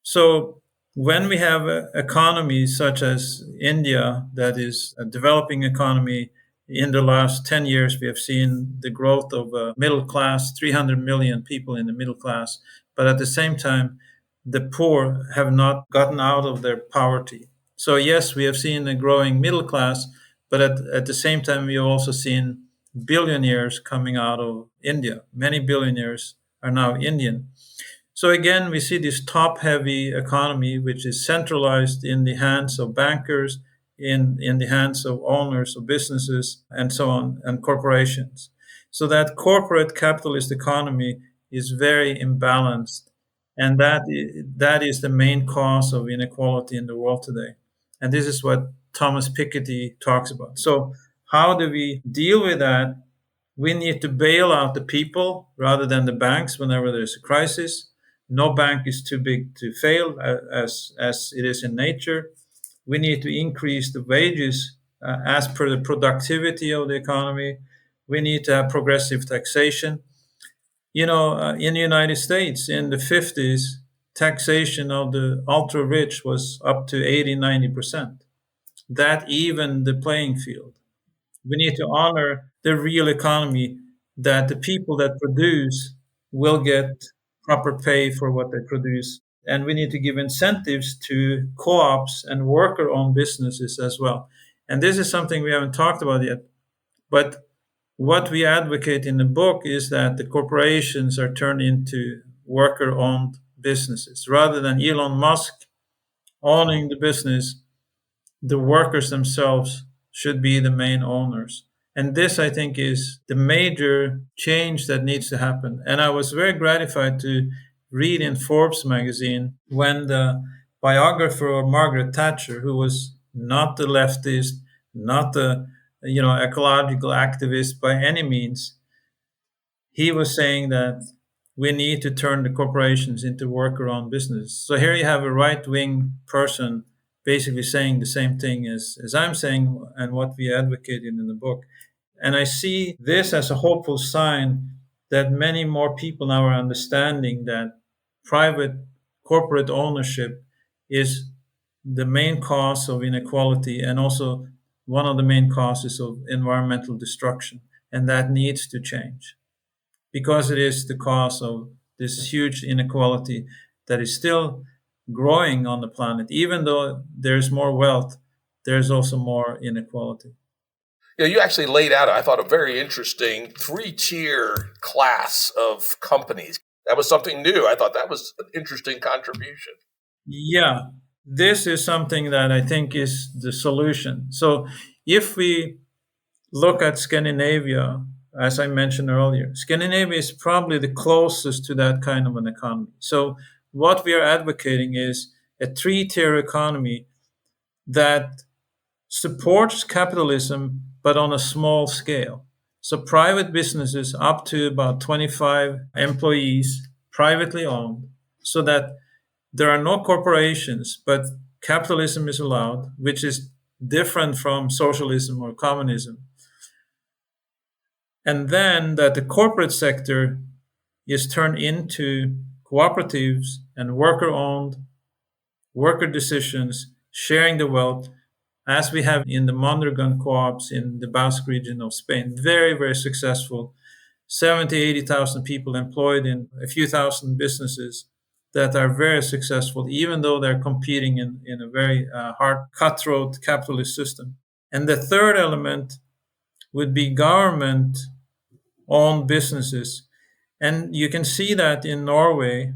So when we have economies such as India, that is a developing economy, in the last 10 years, we have seen the growth of a middle class, 300 million people in the middle class. But at the same time, the poor have not gotten out of their poverty. So yes, we have seen a growing middle class, but at the same time, we have also seen billionaires coming out of India. Many billionaires are now Indian. So again, we see this top-heavy economy, which is centralized in the hands of bankers, in the hands of owners of businesses, and so on, and corporations. So that corporate capitalist economy is very imbalanced, and that is the main cause of inequality in the world today. And this is what Thomas Piketty talks about. So how do we deal with that? We need to bail out the people rather than the banks whenever there's a crisis. No bank is too big to fail, as it is in nature. We need to increase the wages as per the productivity of the economy. We need to have progressive taxation. In the United States in the 50s, taxation of the ultra rich was up to 80-90%. That evened the playing field. We need to honor the real economy, that the people that produce will get proper pay for what they produce. And we need to give incentives to co-ops and worker-owned businesses as well. And this is something we haven't talked about yet. But what we advocate in the book is that the corporations are turned into worker-owned businesses. Rather than Elon Musk owning the business, the workers themselves should be the main owners. And this, I think, is the major change that needs to happen. And I was very gratified to read in Forbes magazine when the biographer of Margaret Thatcher, who was not the leftist, not the ecological activist by any means, he was saying that we need to turn the corporations into worker-owned businesses. So here you have a right-wing person basically saying the same thing as I'm saying and what we advocated in the book. And I see this as a hopeful sign that many more people now are understanding that private corporate ownership is the main cause of inequality and also one of the main causes of environmental destruction. And that needs to change because it is the cause of this huge inequality that is still growing on the planet. Even though there's more wealth, there's also more inequality. You actually laid out, I thought, a very interesting 3-tier class of companies. That was something new. I thought that was an interesting contribution. Yeah, this is something that I think is the solution. So if we look at Scandinavia, as I mentioned earlier, Scandinavia is probably the closest to that kind of an economy. So what we are advocating is a 3-tier economy that supports capitalism, but on a small scale. So private businesses up to about 25 employees, privately owned, so that there are no corporations, but capitalism is allowed, which is different from socialism or communism. And then that the corporate sector is turned into cooperatives and worker owned, worker decisions, sharing the wealth, as we have in the Mondragon co-ops in the Basque region of Spain. Very, very successful. 70, 80,000 people employed in a few thousand businesses that are very successful, even though they're competing in a very hard, cutthroat capitalist system. And the third element would be government-owned businesses. And you can see that in Norway,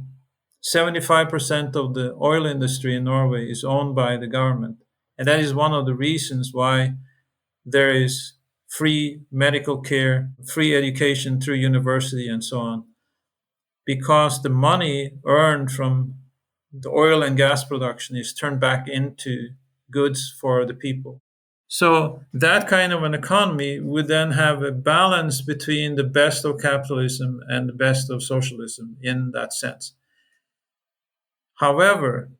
75% of the oil industry in Norway is owned by the government. And that is one of the reasons why there is free medical care, free education through university, and so on. Because the money earned from the oil and gas production is turned back into goods for the people. So that kind of an economy would then have a balance between the best of capitalism and the best of socialism in that sense. However,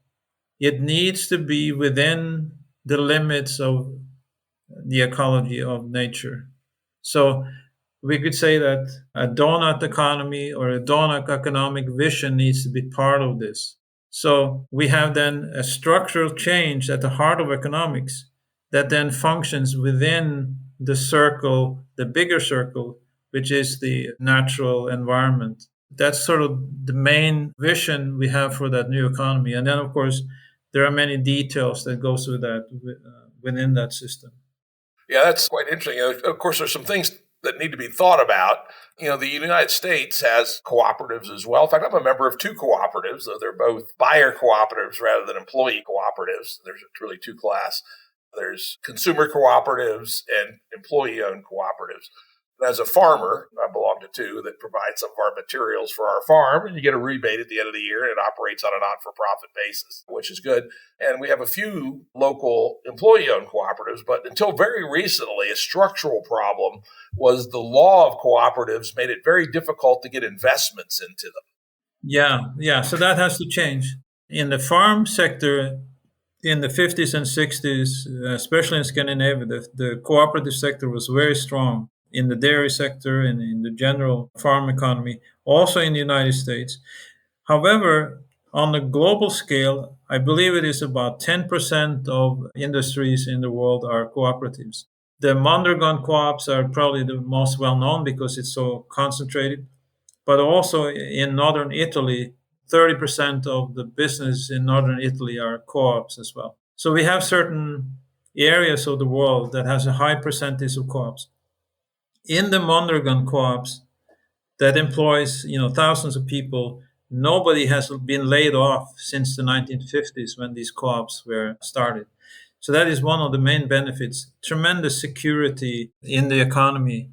it needs to be within the limits of the ecology of nature. So we could say that a Doughnut economy or a Doughnut economic vision needs to be part of this. So we have then a structural change at the heart of economics that then functions within the circle, the bigger circle, which is the natural environment. That's sort of the main vision we have for that new economy. And then, of course, there are many details that goes with that within that system. Yeah, that's quite interesting. Of course, there's some things that need to be thought about. The United States has cooperatives as well. In fact, I'm a member of 2 cooperatives, though they're both buyer cooperatives rather than employee cooperatives. There's really 2 class. There's consumer cooperatives and employee-owned cooperatives. And as a farmer, I belong to 2 that provide some of our materials for our farm, and you get a rebate at the end of the year, and it operates on a not-for-profit basis, which is good. And we have a few local employee-owned cooperatives, but until very recently, a structural problem was the law of cooperatives made it very difficult to get investments into them. Yeah. So that has to change. In the farm sector, in the 50s and 60s, especially in Scandinavia, the cooperative sector was very strong. In the dairy sector and in the general farm economy, also in the United States. However, on the global scale, I believe it is about 10% of industries in the world are cooperatives. The Mondragon co-ops are probably the most well-known because it's so concentrated. But also in northern Italy, 30% of the business in northern Italy are co-ops as well. So we have certain areas of the world that has a high percentage of co-ops. In the Mondragon co-ops that employs thousands of people, nobody has been laid off since the 1950s when these co-ops were started. So that is one of the main benefits, tremendous security in the economy,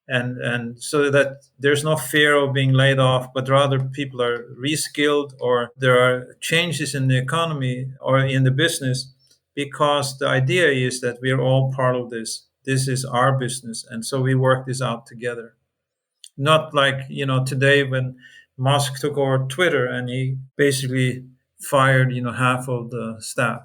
and so that there's no fear of being laid off, but rather people are reskilled or there are changes in the economy or in the business, because the idea is that we are all part of this. This is our business, and so we work this out together. Not like today when Musk took over Twitter and he basically fired half of the staff.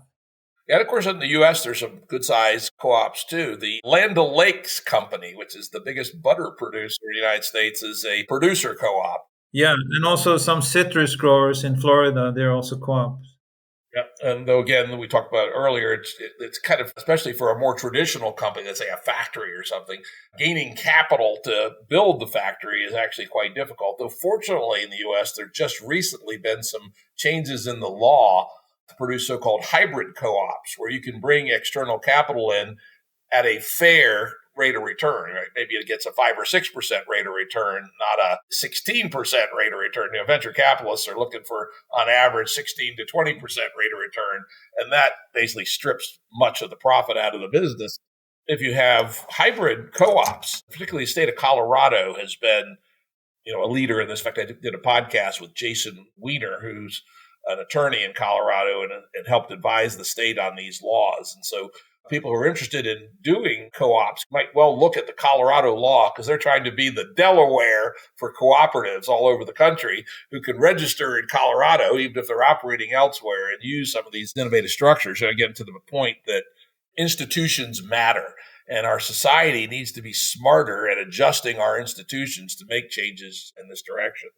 And of course, in the U.S., there's some good-sized co-ops too. The Land O'Lakes Company, which is the biggest butter producer in the United States, is a producer co-op. Yeah, and also some citrus growers in Florida, they're also co-ops. Yep. And though, again, we talked about it earlier, it's kind of, especially for a more traditional company, let's say a factory or something, gaining capital to build the factory is actually quite difficult. Though fortunately in the U.S., there just recently been some changes in the law to produce so-called hybrid co-ops, where you can bring external capital in at a fair rate of return, right? Maybe it gets a 5 or 6% rate of return, not a 16% rate of return. Venture capitalists are looking for, on average, 16 to 20% rate of return. And that basically strips much of the profit out of the business. If you have hybrid co-ops, particularly the state of Colorado has been, a leader in this. In fact, I did a podcast with Jason Weiner, who's an attorney in Colorado and helped advise the state on these laws. And so people who are interested in doing co-ops might well look at the Colorado law, because they're trying to be the Delaware for cooperatives all over the country who can register in Colorado, even if they're operating elsewhere, and use some of these innovative structures. And again, to the point that institutions matter, and our society needs to be smarter at adjusting our institutions to make changes in this direction.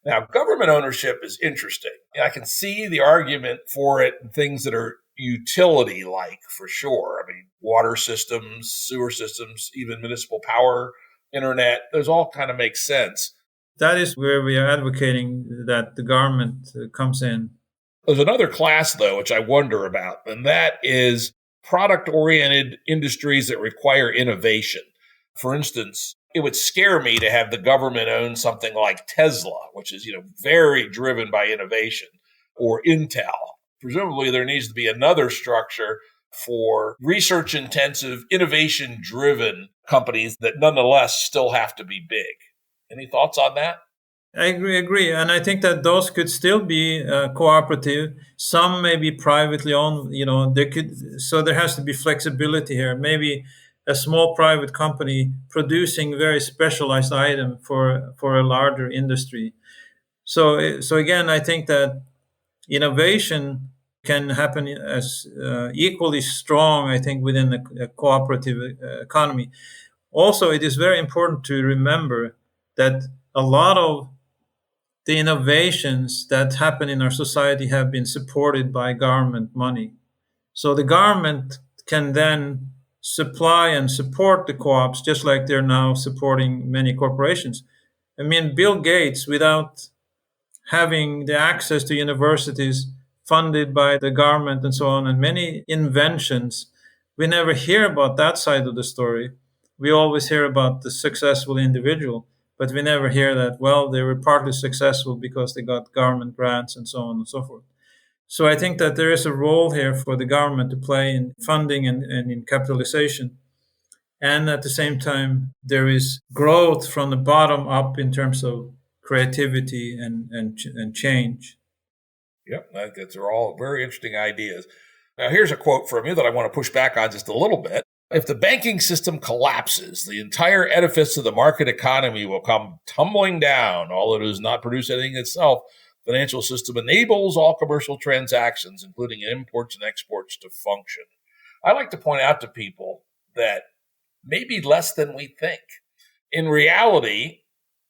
Now, government ownership is interesting. I can see the argument for it in things that are utility-like, for sure. I mean, water systems, sewer systems, even municipal power, internet, those all kind of make sense. That is where we are advocating that the government comes in. There's another class, though, which I wonder about, and that is product-oriented industries that require innovation. For instance, it would scare me to have the government own something like Tesla, which is, very driven by innovation, or Intel. Presumably, there needs to be another structure for research-intensive, innovation-driven companies that nonetheless still have to be big. Any thoughts on that? I agree. And I think that those could still be cooperative. Some may be privately owned, so there has to be flexibility here. Maybe a small private company producing very specialized item for a larger industry. So again, I think that innovation can happen as equally strong, I think, within a cooperative economy. Also, it is very important to remember that a lot of the innovations that happen in our society have been supported by government money. So the government can then supply and support the co-ops, just like they're now supporting many corporations. I mean, Bill Gates, without having the access to universities funded by the government and so on, and many inventions, we never hear about that side of the story. We always hear about the successful individual, but we never hear that, well, they were partly successful because they got government grants and so on and so forth. So I think that there is a role here for the government to play in funding and in capitalization. And at the same time, there is growth from the bottom up in terms of creativity and change. Yep, those are all very interesting ideas. Now, here's a quote from you that I want to push back on just a little bit. If the banking system collapses, the entire edifice of the market economy will come tumbling down. Although it does not produce anything itself, the financial system enables all commercial transactions, including imports and exports, to function. I like to point out to people that maybe less than we think. In reality,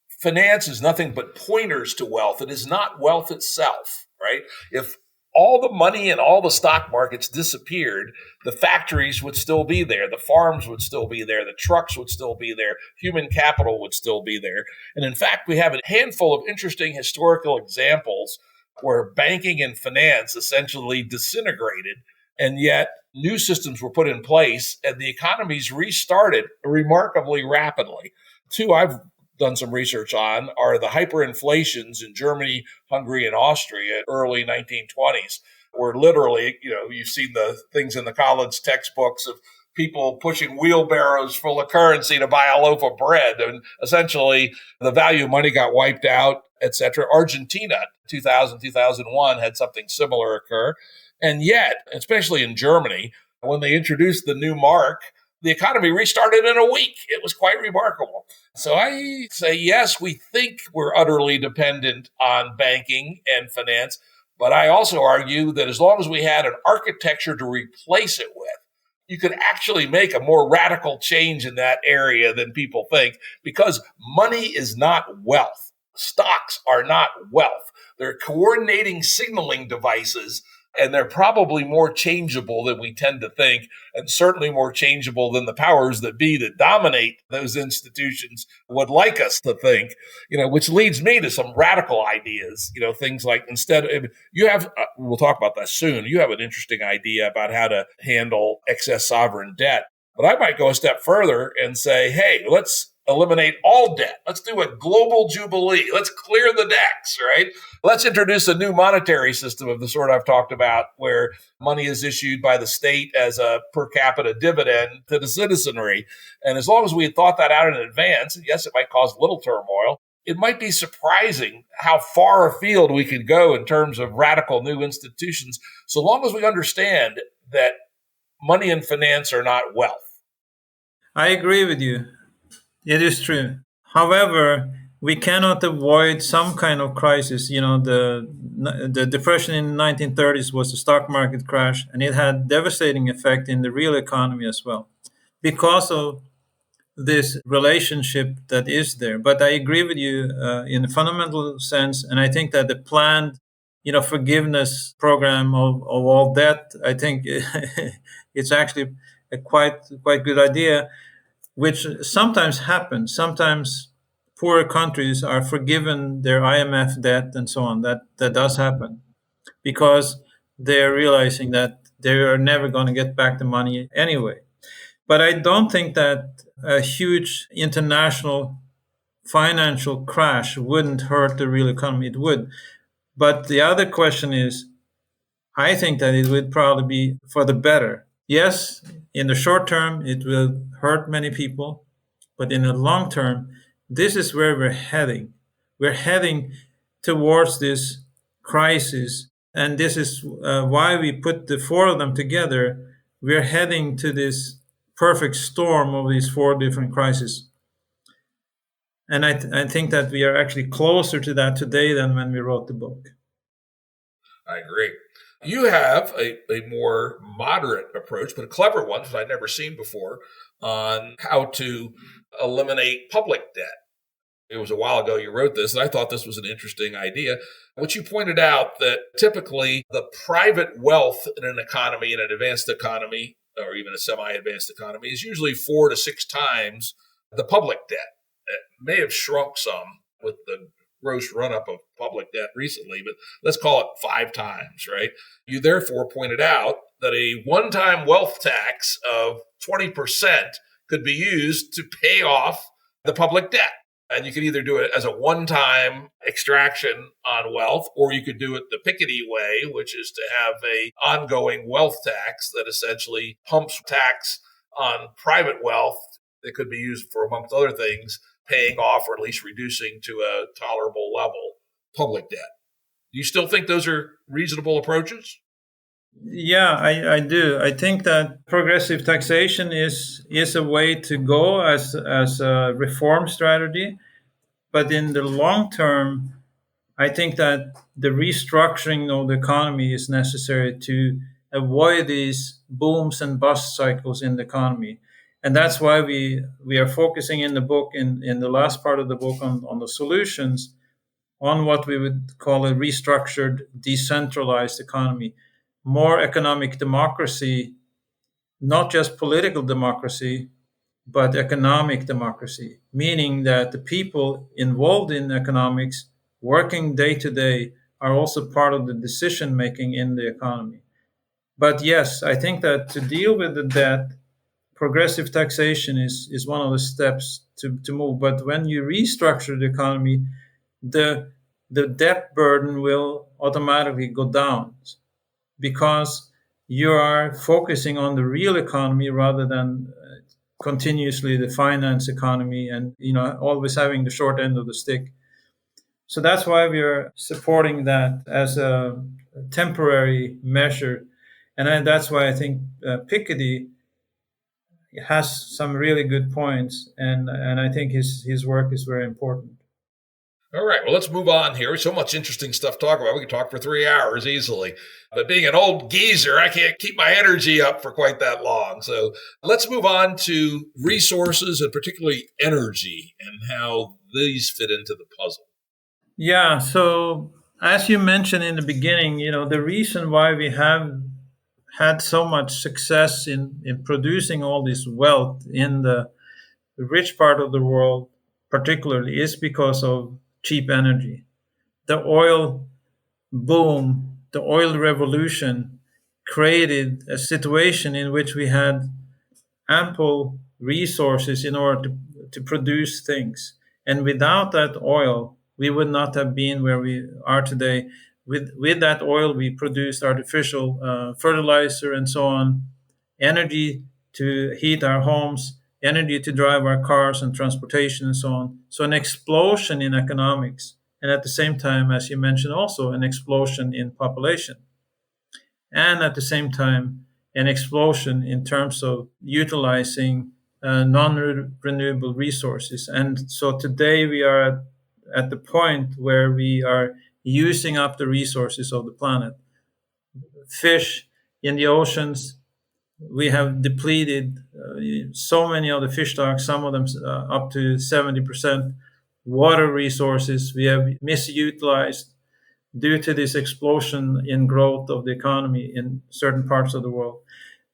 finance is nothing but pointers to wealth. It is not wealth itself, right? If all the money in all the stock markets disappeared, the factories would still be there, the farms would still be there, the trucks would still be there, human capital would still be there. And in fact, we have a handful of interesting historical examples where banking and finance essentially disintegrated, and yet new systems were put in place and the economies restarted remarkably rapidly. Two I've done some research on are the hyperinflations in Germany, Hungary, and Austria in early 1920s, where literally, you've seen the things in the college textbooks of people pushing wheelbarrows full of currency to buy a loaf of bread. And essentially, the value of money got wiped out, etc. Argentina, 2000, 2001, had something similar occur. And yet, especially in Germany, when they introduced the new mark, the economy restarted in a week. It was quite remarkable. So I say, yes, we think we're utterly dependent on banking and finance, but I also argue that as long as we had an architecture to replace it with, you could actually make a more radical change in that area than people think, because money is not wealth. Stocks are not wealth. They're coordinating signaling devices, and they're probably more changeable than we tend to think, and certainly more changeable than the powers that be that dominate those institutions would like us to think, which leads me to some radical ideas, things like we'll talk about that soon. You have an interesting idea about how to handle excess sovereign debt. But I might go a step further and say, hey, let's eliminate all debt. Let's do a global jubilee. Let's clear the decks, right? Let's introduce a new monetary system of the sort I've talked about, where money is issued by the state as a per capita dividend to the citizenry. And as long as we had thought that out in advance, and yes, it might cause a little turmoil, it might be surprising how far afield we could go in terms of radical new institutions, so long as we understand that money and finance are not wealth. I agree with you. It is true. However, we cannot avoid some kind of crisis. The depression in the 1930s was the stock market crash, and it had devastating effect in the real economy as well because of this relationship that is there. But I agree with you in a fundamental sense, and I think that the planned, forgiveness program of all debt, I think it's actually a quite good idea, which sometimes happens. Sometimes poorer countries are forgiven their IMF debt and so on. That does happen because they're realizing that they are never going to get back the money anyway. But I don't think that a huge international financial crash wouldn't hurt the real economy. It would. But the other question is, I think that it would probably be for the better. Yes, in the short term, it will hurt many people. But in the long term, this is where we're heading. We're heading towards this crisis. And this is why we put the four of them together. We're heading to this perfect storm of these four different crises. And I think that we are actually closer to that today than when we wrote the book. I agree. You have a more moderate approach, but a clever one that I'd never seen before, on how to eliminate public debt. It was a while ago you wrote this, and I thought this was an interesting idea, which you pointed out that typically the private wealth in an economy, in an advanced economy, or even a semi-advanced economy, is usually 4 to 6 times the public debt. It may have shrunk some with the gross run-up of public debt recently, but let's call it 5 times, right? You therefore pointed out that a one-time wealth tax of 20% could be used to pay off the public debt. And you could either do it as a one-time extraction on wealth, or you could do it the Piketty way, which is to have a ongoing wealth tax that essentially pumps tax on private wealth that could be used for, amongst other things, paying off or at least reducing to a tolerable level public debt. Do you still think those are reasonable approaches? Yeah, I do. I think that progressive taxation is a way to go as a reform strategy. But in the long term, I think that the restructuring of the economy is necessary to avoid these booms and bust cycles in the economy. And that's why we are focusing in the book, in the last part of the book, on the solutions, on what we would call a restructured, decentralized economy. More economic democracy, not just political democracy, but economic democracy, meaning that the people involved in economics, working day to day, are also part of the decision making in the economy. But yes, I think that to deal with the debt, progressive taxation is one of the steps to move. But when you restructure the economy, the debt burden will automatically go down because you are focusing on the real economy rather than continuously the finance economy, and always having the short end of the stick. So that's why we are supporting that as a temporary measure, and that's why I think Piketty has some really good points, and I think his work is very important. All right, well, let's move on here. So much interesting stuff to talk about. We could talk for 3 hours easily. But being an old geezer, I can't keep my energy up for quite that long. So let's move on to resources and particularly energy and how these fit into the puzzle. Yeah, so as you mentioned in the beginning, the reason why we have had so much success in producing all this wealth in the rich part of the world, particularly, is because of cheap energy. The oil boom, the oil revolution created a situation in which we had ample resources in order to produce things. And without that oil, we would not have been where we are today. With that oil, we produced artificial fertilizer and so on, energy to heat our homes, energy to drive our cars and transportation and so on. So an explosion in economics. And at the same time, as you mentioned, also an explosion in population. And at the same time, an explosion in terms of utilizing non-renewable resources. And so today we are at the point where we are using up the resources of the planet. Fish in the oceans, we have depleted so many of the fish stocks, some of them up to 70%. Water resources, we have misutilized due to this explosion in growth of the economy in certain parts of the world.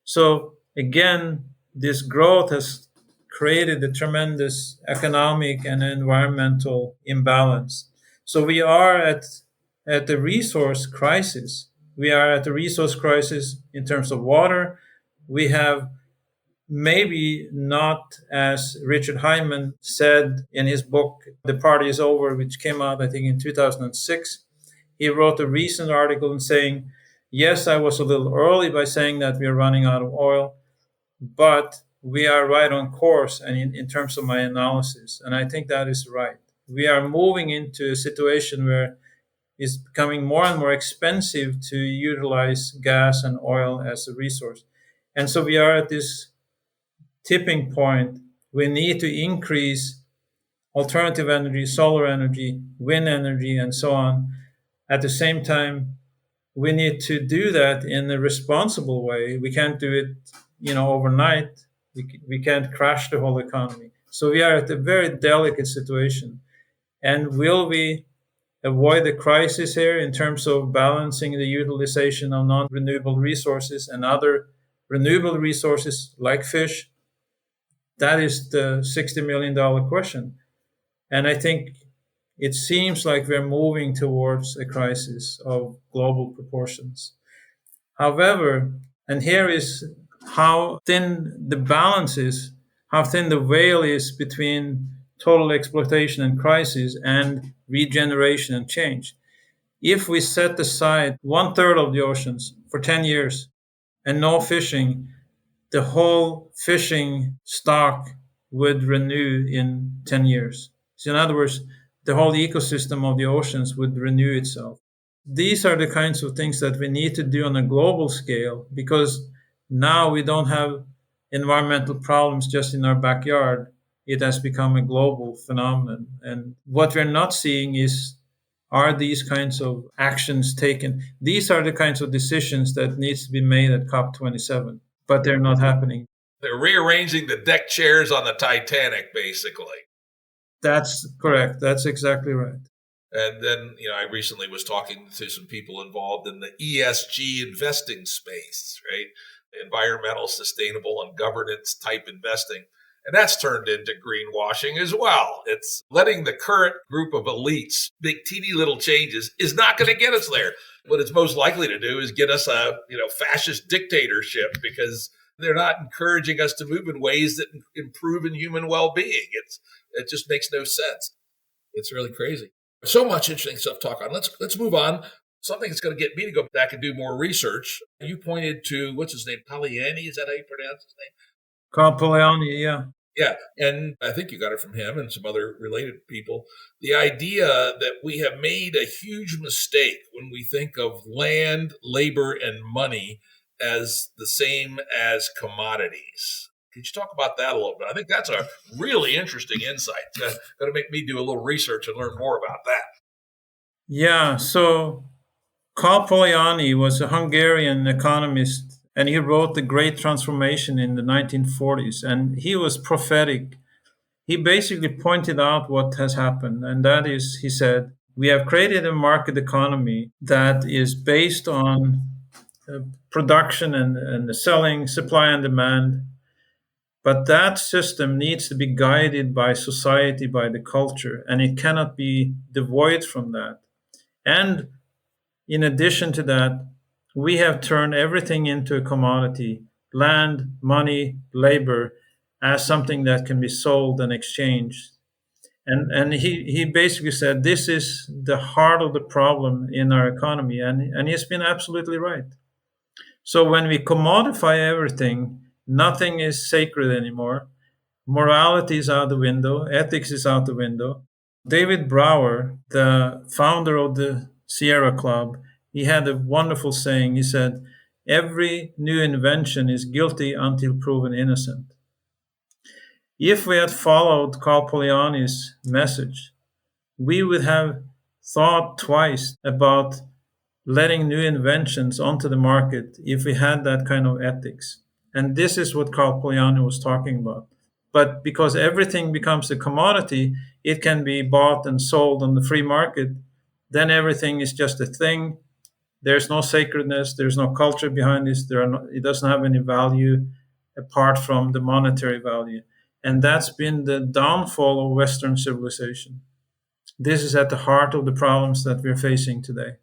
So again, this growth has created a tremendous economic and environmental imbalance. So we are at the resource crisis. We are at the resource crisis in terms of water. We have maybe not, as Richard Hyman said in his book, The Party is Over, which came out, I think, in 2006. He wrote a recent article in saying, yes, I was a little early by saying that we are running out of oil, but we are right on course and in terms of my analysis. And I think that is right. We are moving into a situation where it's becoming more and more expensive to utilize gas and oil as a resource. And so we are at this tipping point. We need to increase alternative energy, solar energy, wind energy, and so on. At the same time, we need to do that in a responsible way. We can't do it, overnight. We can't crash the whole economy. So we are at a very delicate situation. And will we avoid the crisis here in terms of balancing the utilization of non-renewable resources and other renewable resources like fish? That is the $60 million question. And I think it seems like we're moving towards a crisis of global proportions. However, and here is how thin the balance is, how thin the veil is between total exploitation and crisis and regeneration and change. If we set aside 1/3 of the oceans for 10 years and no fishing, the whole fishing stock would renew in 10 years. So in other words, the whole ecosystem of the oceans would renew itself. These are the kinds of things that we need to do on a global scale, because now we don't have environmental problems just in our backyard. It has become a global phenomenon. And what we're not seeing is, are these kinds of actions taken? These are the kinds of decisions that needs to be made at COP27, but they're not happening. They're rearranging the deck chairs on the Titanic, basically. That's correct. That's exactly right. And then, I recently was talking to some people involved in the ESG investing space, right? Environmental, sustainable, and governance type investing. And that's turned into greenwashing as well. It's letting the current group of elites make teeny little changes is not going to get us there. What it's most likely to do is get us a, fascist dictatorship, because they're not encouraging us to move in ways that improve in human well-being. It just makes no sense. It's really crazy. So much interesting stuff to talk on. Let's move on. Something that's going to get me to go back and do more research. You pointed to, what's his name? Polanyi, is that how you pronounce his name? Carl Polanyi, yeah. Yeah, and I think you got it from him and some other related people. The idea that we have made a huge mistake when we think of land, labor, and money as the same as commodities. Could you talk about that a little bit? I think that's a really interesting insight. It's going to make me do a little research and learn more about that. Yeah, so Carl Polanyi was a Hungarian economist, and he wrote The Great Transformation in the 1940s, and he was prophetic. He basically pointed out what has happened, and that is, he said, we have created a market economy that is based on production and the selling, supply and demand. But that system needs to be guided by society, by the culture, and it cannot be devoid from that. And in addition to that, we have turned everything into a commodity. land, money, labor as something that can be sold and exchanged. And he basically said this is the heart of the problem in our economy, and he's been absolutely right. So when we commodify everything, nothing is sacred anymore. Morality is out the window, ethics is out the window. David Brower, the founder of the Sierra Club, he had a wonderful saying. He said, "Every new invention is guilty until proven innocent." If we had followed Carl Polanyi's message, we would have thought twice about letting new inventions onto the market if we had that kind of ethics. And this is what Carl Polanyi was talking about. But because everything becomes a commodity, it can be bought and sold on the free market, then everything is just a thing. There's no sacredness, there's no culture behind this, it doesn't have any value apart from the monetary value. And that's been the downfall of Western civilization. This is at the heart of the problems that we're facing today.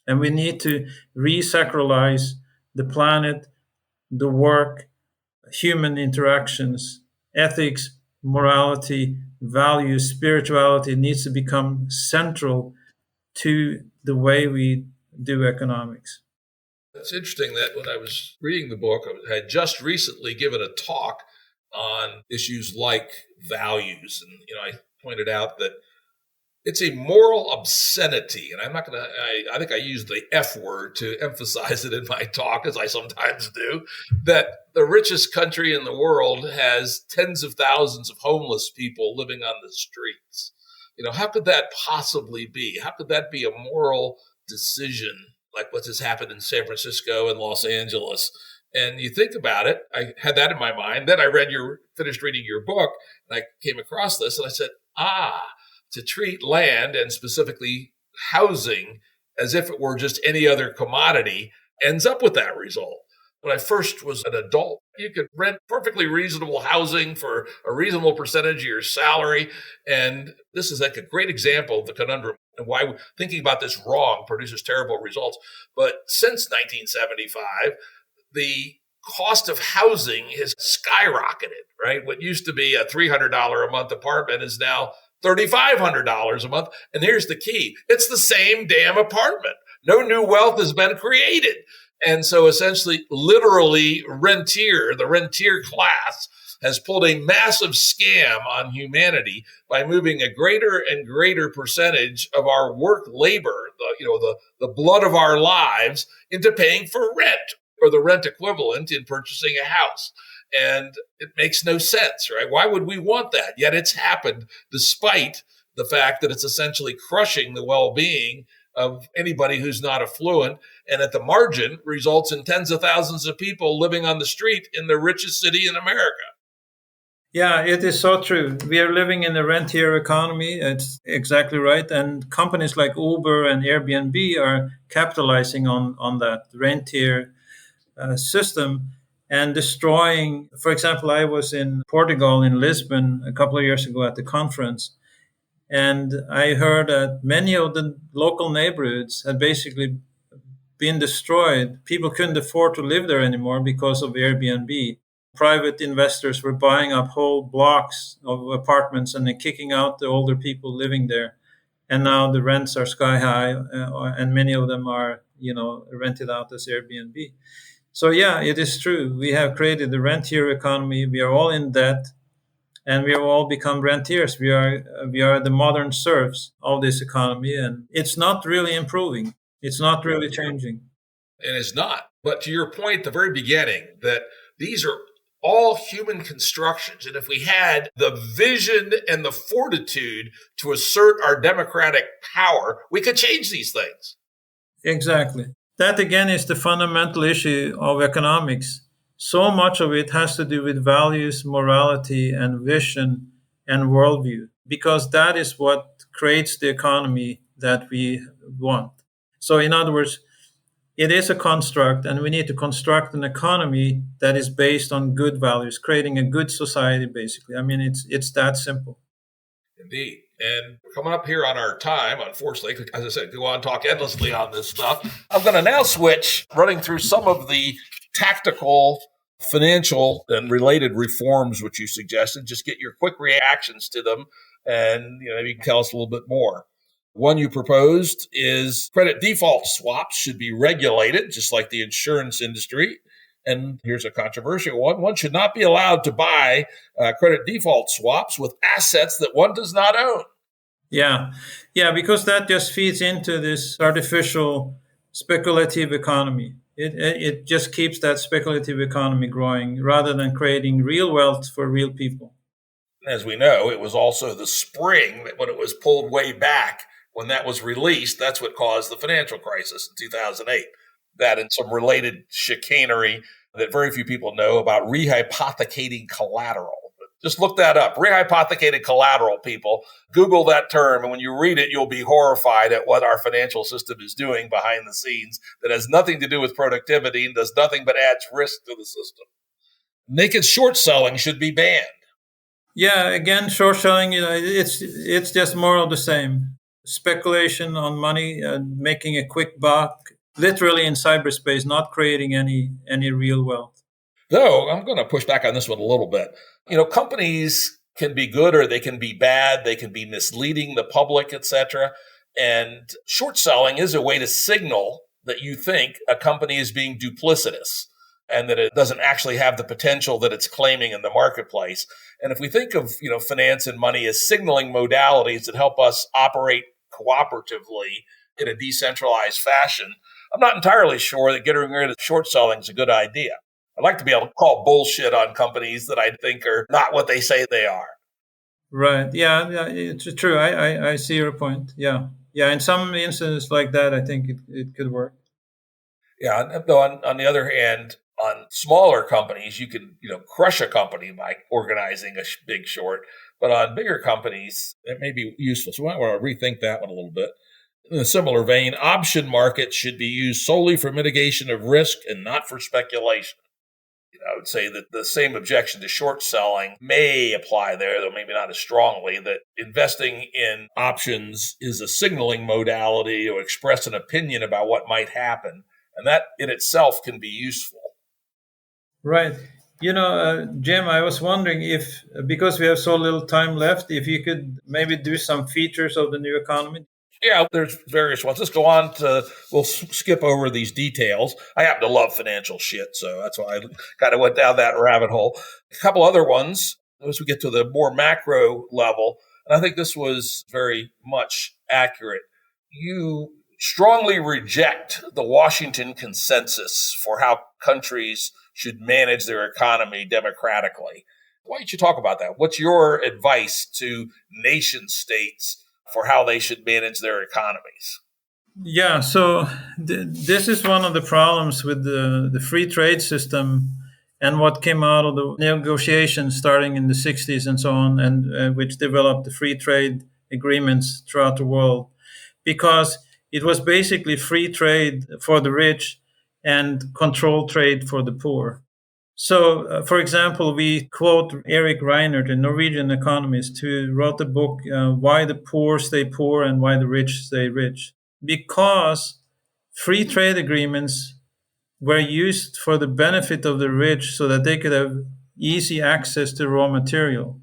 And we need to resacralize the planet, the work, human interactions, ethics, morality, values, spirituality needs to become central to the way we do economics. It's interesting that when I was reading the book, I had just recently given a talk on issues like values. And, I pointed out that it's a moral obscenity. And I'm not going to, I think I used the F word to emphasize it in my talk, as I sometimes do, that the richest country in the world has tens of thousands of homeless people living on the streets. How could that possibly be? How could that be a moral decision like what has happened in San Francisco and Los Angeles? And you think about it, I had that in my mind. Then I finished reading your book, and I came across this, and I said, to treat land and specifically housing as if it were just any other commodity ends up with that result. When I first was an adult, you could rent perfectly reasonable housing for a reasonable percentage of your salary. And this is like a great example of the conundrum and why thinking about this wrong produces terrible results. But since 1975, the cost of housing has skyrocketed, right? What used to be a $300 a month apartment is now $3,500 a month. And here's the key. It's the same damn apartment. No new wealth has been created. And so essentially, literally, the rentier class has pulled a massive scam on humanity by moving a greater and greater percentage of our work labor, the blood of our lives, into paying for rent, or the rent equivalent in purchasing a house. And it makes no sense, right? Why would we want that? Yet it's happened despite the fact that it's essentially crushing the well-being of anybody who's not affluent, and at the margin results in tens of thousands of people living on the street in the richest city in America. Yeah, it is so true. We are living in a rentier economy. It's exactly right. And companies like Uber and Airbnb are capitalizing on that rentier system and destroying. For example, I was in Portugal, in Lisbon, a couple of years ago at the conference. And I heard that many of the local neighborhoods had basically been destroyed. People couldn't afford to live there anymore because of Airbnb. Private investors were buying up whole blocks of apartments and then kicking out the older people living there. And now the rents are sky high, and many of them are, rented out as Airbnb. So yeah, it is true. We have created the rentier economy. We are all in debt. And we have all become rentiers. We are the modern serfs of this economy, and it's not really improving. It's not really changing. And it's not. But to your point at the very beginning, that these are all human constructions. And if we had the vision and the fortitude to assert our democratic power, we could change these things. Exactly. That, again, is the fundamental issue of economics. So much of it has to do with values, morality, and vision and worldview, because that is what creates the economy that we want. So in other words, it is a construct, and we need to construct an economy that is based on good values, creating a good society, basically. I mean, it's that simple. Indeed. And we're coming up here on our time, unfortunately. As I said, go on, talk endlessly on this stuff. I'm going to now switch, running through some of the tactical financial and related reforms, which you suggested, just get your quick reactions to them. And maybe you can tell us a little bit more. One you proposed is credit default swaps should be regulated, just like the insurance industry. And here's a controversial one. One should not be allowed to buy credit default swaps with assets that one does not own. Yeah, because that just feeds into this artificial speculative economy. It just keeps that speculative economy growing rather than creating real wealth for real people. As we know, it was also the spring that when it was pulled way back, when that was released, that's what caused the financial crisis in 2008. That and some related chicanery that very few people know about rehypothecating collateral. But just look that up. Rehypothecated collateral, people. Google that term, and when you read it, you'll be horrified at what our financial system is doing behind the scenes that has nothing to do with productivity and does nothing but adds risk to the system. Naked short selling should be banned. Yeah, again, short selling, it's just more of the same. Speculation on money, making a quick buck, literally in cyberspace, not creating any real wealth. Though I'm going to push back on this one a little bit. Companies can be good or they can be bad. They can be misleading the public, etc. And short selling is a way to signal that you think a company is being duplicitous and that it doesn't actually have the potential that it's claiming in the marketplace. And if we think of, finance and money as signaling modalities that help us operate cooperatively in a decentralized fashion, I'm not entirely sure that getting rid of short selling is a good idea. I'd like to be able to call bullshit on companies that I think are not what they say they are. Right. Yeah, it's true. I see your point. Yeah. In some instances like that, I think it could work. Yeah. Though on the other hand, on smaller companies, you can crush a company by organizing a big short. But on bigger companies, it may be useful. So I want to rethink that one a little bit. In a similar vein, option markets should be used solely for mitigation of risk and not for speculation. I would say that the same objection to short selling may apply there, though maybe not as strongly, that investing in options is a signaling modality or express an opinion about what might happen. And that in itself can be useful. Right. Jim, I was wondering if, because we have so little time left, if you could maybe do some features of the new economy. Yeah, there's various ones. Let's go on we'll skip over these details. I happen to love financial shit, so that's why I kind of went down that rabbit hole. A couple other ones as we get to the more macro level, and I think this was very much accurate. You strongly reject the Washington consensus for how countries should manage their economy democratically. Why don't you talk about that? What's your advice to nation states for how they should manage their economies? Yeah, so this is one of the problems with the free trade system and what came out of the negotiations starting in the 60s and so on, and which developed the free trade agreements throughout the world, because it was basically free trade for the rich and controlled trade for the poor. So, for example, we quote Erik Reinert, a Norwegian economist who wrote the book, Why the Poor Stay Poor and Why the Rich Stay Rich. Because free trade agreements were used for the benefit of the rich so that they could have easy access to raw material.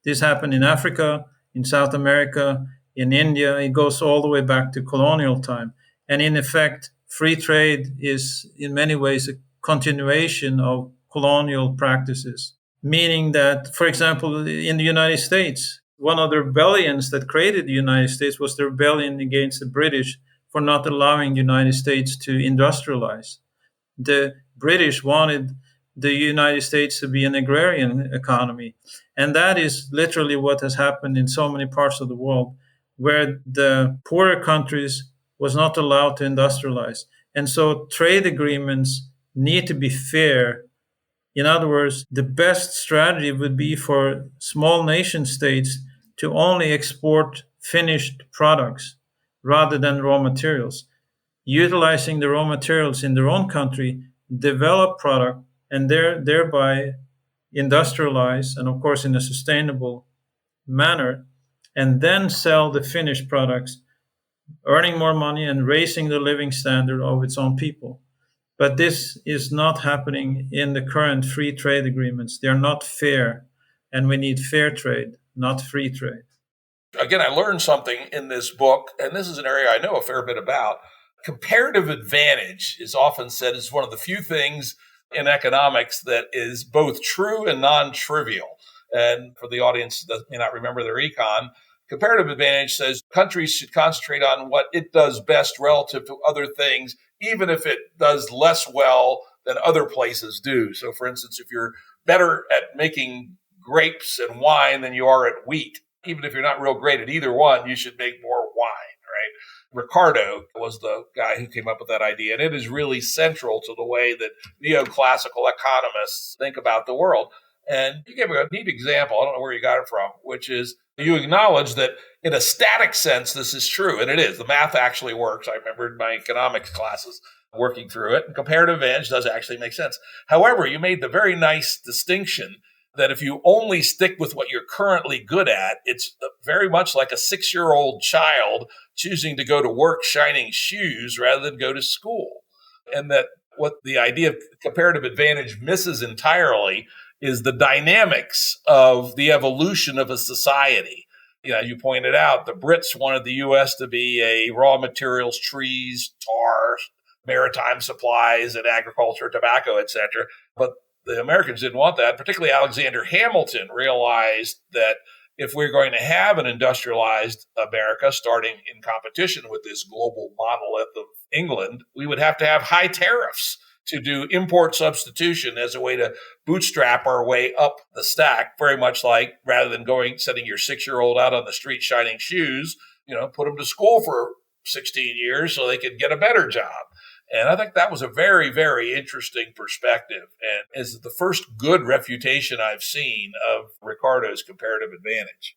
This happened in Africa, in South America, in India. It goes all the way back to colonial time. And in effect, free trade is in many ways a continuation of colonial practices, meaning that, for example, in the United States, one of the rebellions that created the United States was the rebellion against the British for not allowing the United States to industrialize. The British wanted the United States to be an agrarian economy. And that is literally what has happened in so many parts of the world, where the poorer countries was not allowed to industrialize. And so trade agreements need to be fair. In other words, the best strategy would be for small nation states to only export finished products rather than raw materials, utilizing the raw materials in their own country, develop product, and thereby industrialize, and of course in a sustainable manner, and then sell the finished products, earning more money and raising the living standard of its own people. But this is not happening in the current free trade agreements. They are not fair, and we need fair trade, not free trade. Again, I learned something in this book, and this is an area I know a fair bit about. Comparative advantage is often said as one of the few things in economics that is both true and non-trivial. And for the audience that may not remember their econ, comparative advantage says countries should concentrate on what it does best relative to other things, even if it does less well than other places do. So, for instance, if you're better at making grapes and wine than you are at wheat, even if you're not real great at either one, you should make more wine, right? Ricardo was the guy who came up with that idea, and it is really central to the way that neoclassical economists think about the world. And you gave a neat example, I don't know where you got it from, which is you acknowledge that in a static sense, this is true, and it is. The math actually works. I remember in my economics classes working through it, and comparative advantage does actually make sense. However, you made the very nice distinction that if you only stick with what you're currently good at, it's very much like a 6-year-old child choosing to go to work shining shoes rather than go to school. And that what the idea of comparative advantage misses entirely is the dynamics of the evolution of a society. You know, you pointed out the Brits wanted the U.S. to be a raw materials, trees, tar, maritime supplies, and agriculture, tobacco, etc. But the Americans didn't want that. Particularly Alexander Hamilton realized that if we're going to have an industrialized America starting in competition with this global monolith of England, we would have to have high tariffs to do import substitution as a way to bootstrap our way up the stack, very much like rather than setting your 6-year-old out on the street shining shoes, put them to school for 16 years so they could get a better job. And I think that was a very, very interesting perspective and is the first good refutation I've seen of Ricardo's comparative advantage.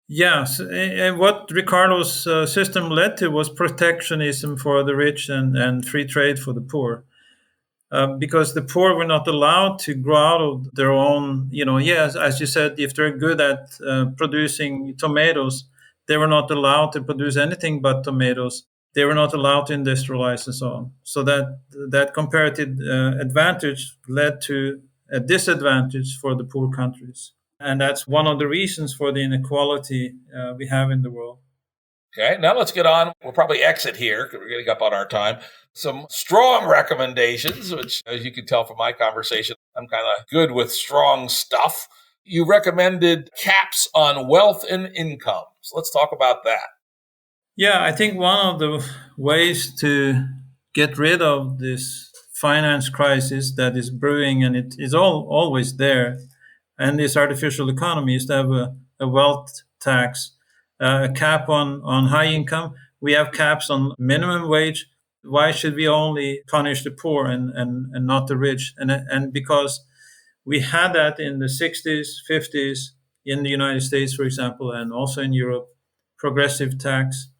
Yes, and what Ricardo's system led to was protectionism for the rich and free trade for the poor. Because the poor were not allowed to grow out of their own, yes, as you said, if they're good at producing tomatoes, they were not allowed to produce anything but tomatoes. They were not allowed to industrialize and so on. So that comparative advantage led to a disadvantage for the poor countries. And that's one of the reasons for the inequality we have in the world. Okay, now let's get on. We'll probably exit here because we're getting up on our time. Some strong recommendations, which, as you can tell from my conversation, I'm kind of good with strong stuff. You recommended caps on wealth and income. So let's talk about that. Yeah, I think one of the ways to get rid of this finance crisis that is brewing, and it is always there, and this artificial economy is to have a wealth tax, a cap on high income. We have caps on minimum wage. Why should we only punish the poor and not the rich? And because we had that in the 60s, 50s, in the United States, for example, and also in Europe, progressive tax.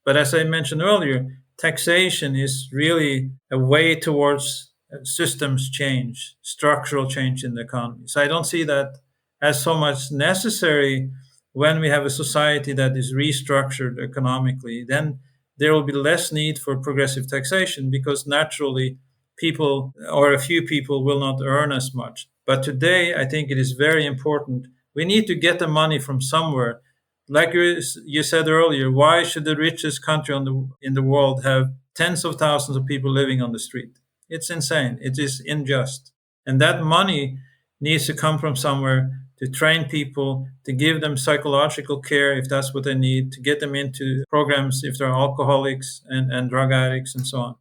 But as I mentioned earlier, taxation is really a way towards systems change, structural change in the economy. So I don't see that as so much necessary when we have a society that is restructured economically. Then there will be less need for progressive taxation because naturally people or a few people will not earn as much. But today, I think it is very important. We need to get the money from somewhere. Like you said earlier, why should the richest country in the world have tens of thousands of people living on the street? It's insane. It is unjust. And that money needs to come from somewhere to train people, to give them psychological care if that's what they need, to get them into programs if they're alcoholics and drug addicts and so on.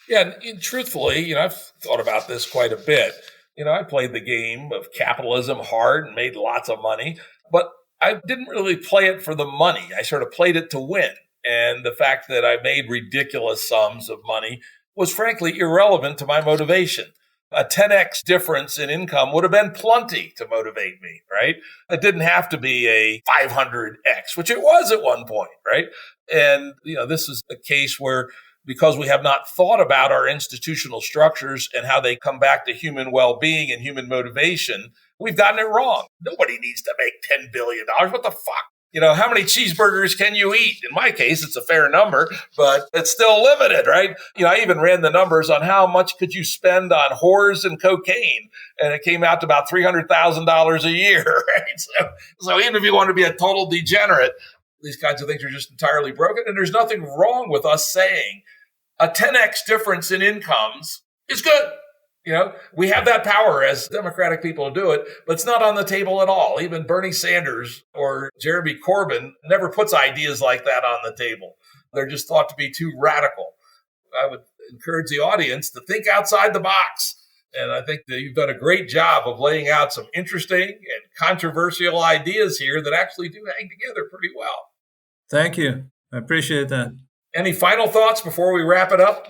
Yeah, and truthfully, I've thought about this quite a bit. I played the game of capitalism hard and made lots of money, but I didn't really play it for the money. I sort of played it to win. And the fact that I made ridiculous sums of money was frankly irrelevant to my motivation. A 10x difference in income would have been plenty to motivate me, right? It didn't have to be a 500x, which it was at one point, right? And, this is a case where because we have not thought about our institutional structures and how they come back to human well-being and human motivation, we've gotten it wrong. Nobody needs to make $10 billion. What the fuck? How many cheeseburgers can you eat? In my case, it's a fair number, but it's still limited, right? I even ran the numbers on how much could you spend on whores and cocaine, and it came out to about $300,000 a year, right? So even if you want to be a total degenerate, these kinds of things are just entirely broken. And there's nothing wrong with us saying a 10x difference in incomes is good. We have that power as democratic people to do it, but it's not on the table at all. Even Bernie Sanders or Jeremy Corbyn never puts ideas like that on the table. They're just thought to be too radical. I would encourage the audience to think outside the box. And I think that you've done a great job of laying out some interesting and controversial ideas here that actually do hang together pretty well. Thank you. I appreciate that. Any final thoughts before we wrap it up?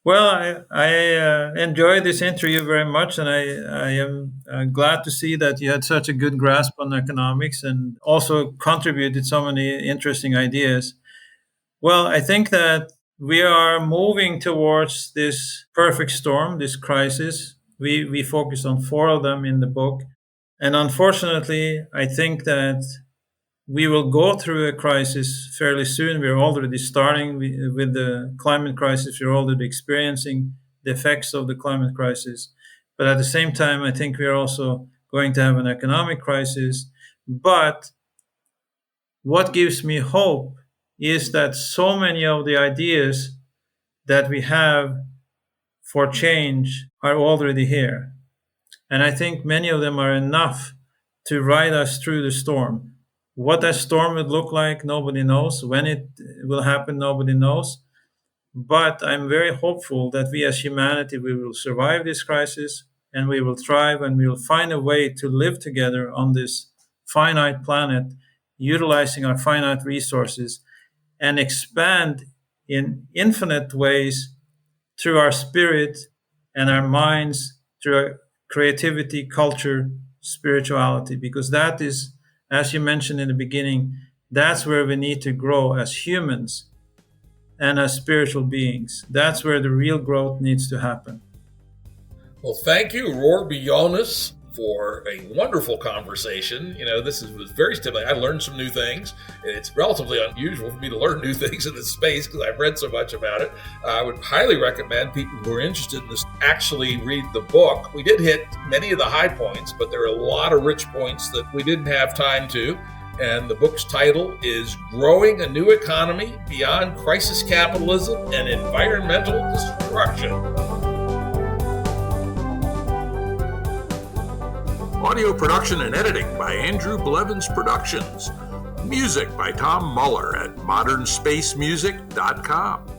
Well, I enjoyed this interview very much, and I am glad to see that you had such a good grasp on economics and also contributed so many interesting ideas. Well, I think that we are moving towards this perfect storm, this crisis. We focus on 4 of them in the book. And unfortunately, I think that we will go through a crisis fairly soon. We're already starting with the climate crisis. We're already experiencing the effects of the climate crisis. But at the same time, I think we're also going to have an economic crisis. But what gives me hope is that so many of the ideas that we have for change are already here. And I think many of them are enough to ride us through the storm. What that storm would look like, nobody knows. When it will happen, nobody knows. But I'm very hopeful that we as humanity, we will survive this crisis and we will thrive and we will find a way to live together on this finite planet, utilizing our finite resources and expand in infinite ways through our spirit and our minds, through our creativity, culture, spirituality, because that is, as you mentioned in the beginning, that's where we need to grow as humans and as spiritual beings. That's where the real growth needs to happen. Well, thank you, Roar Bjonnes, for a wonderful conversation. This was very stimulating. I learned some new things. It's relatively unusual for me to learn new things in this space because I've read so much about it. I would highly recommend people who are interested in this actually read the book. We did hit many of the high points, but there are a lot of rich points that we didn't have time to. And the book's title is Growing a New Economy Beyond Crisis Capitalism and Environmental Destruction. Audio production and editing by Andrew Blevins Productions. Music by Tom Muller at modernspacemusic.com.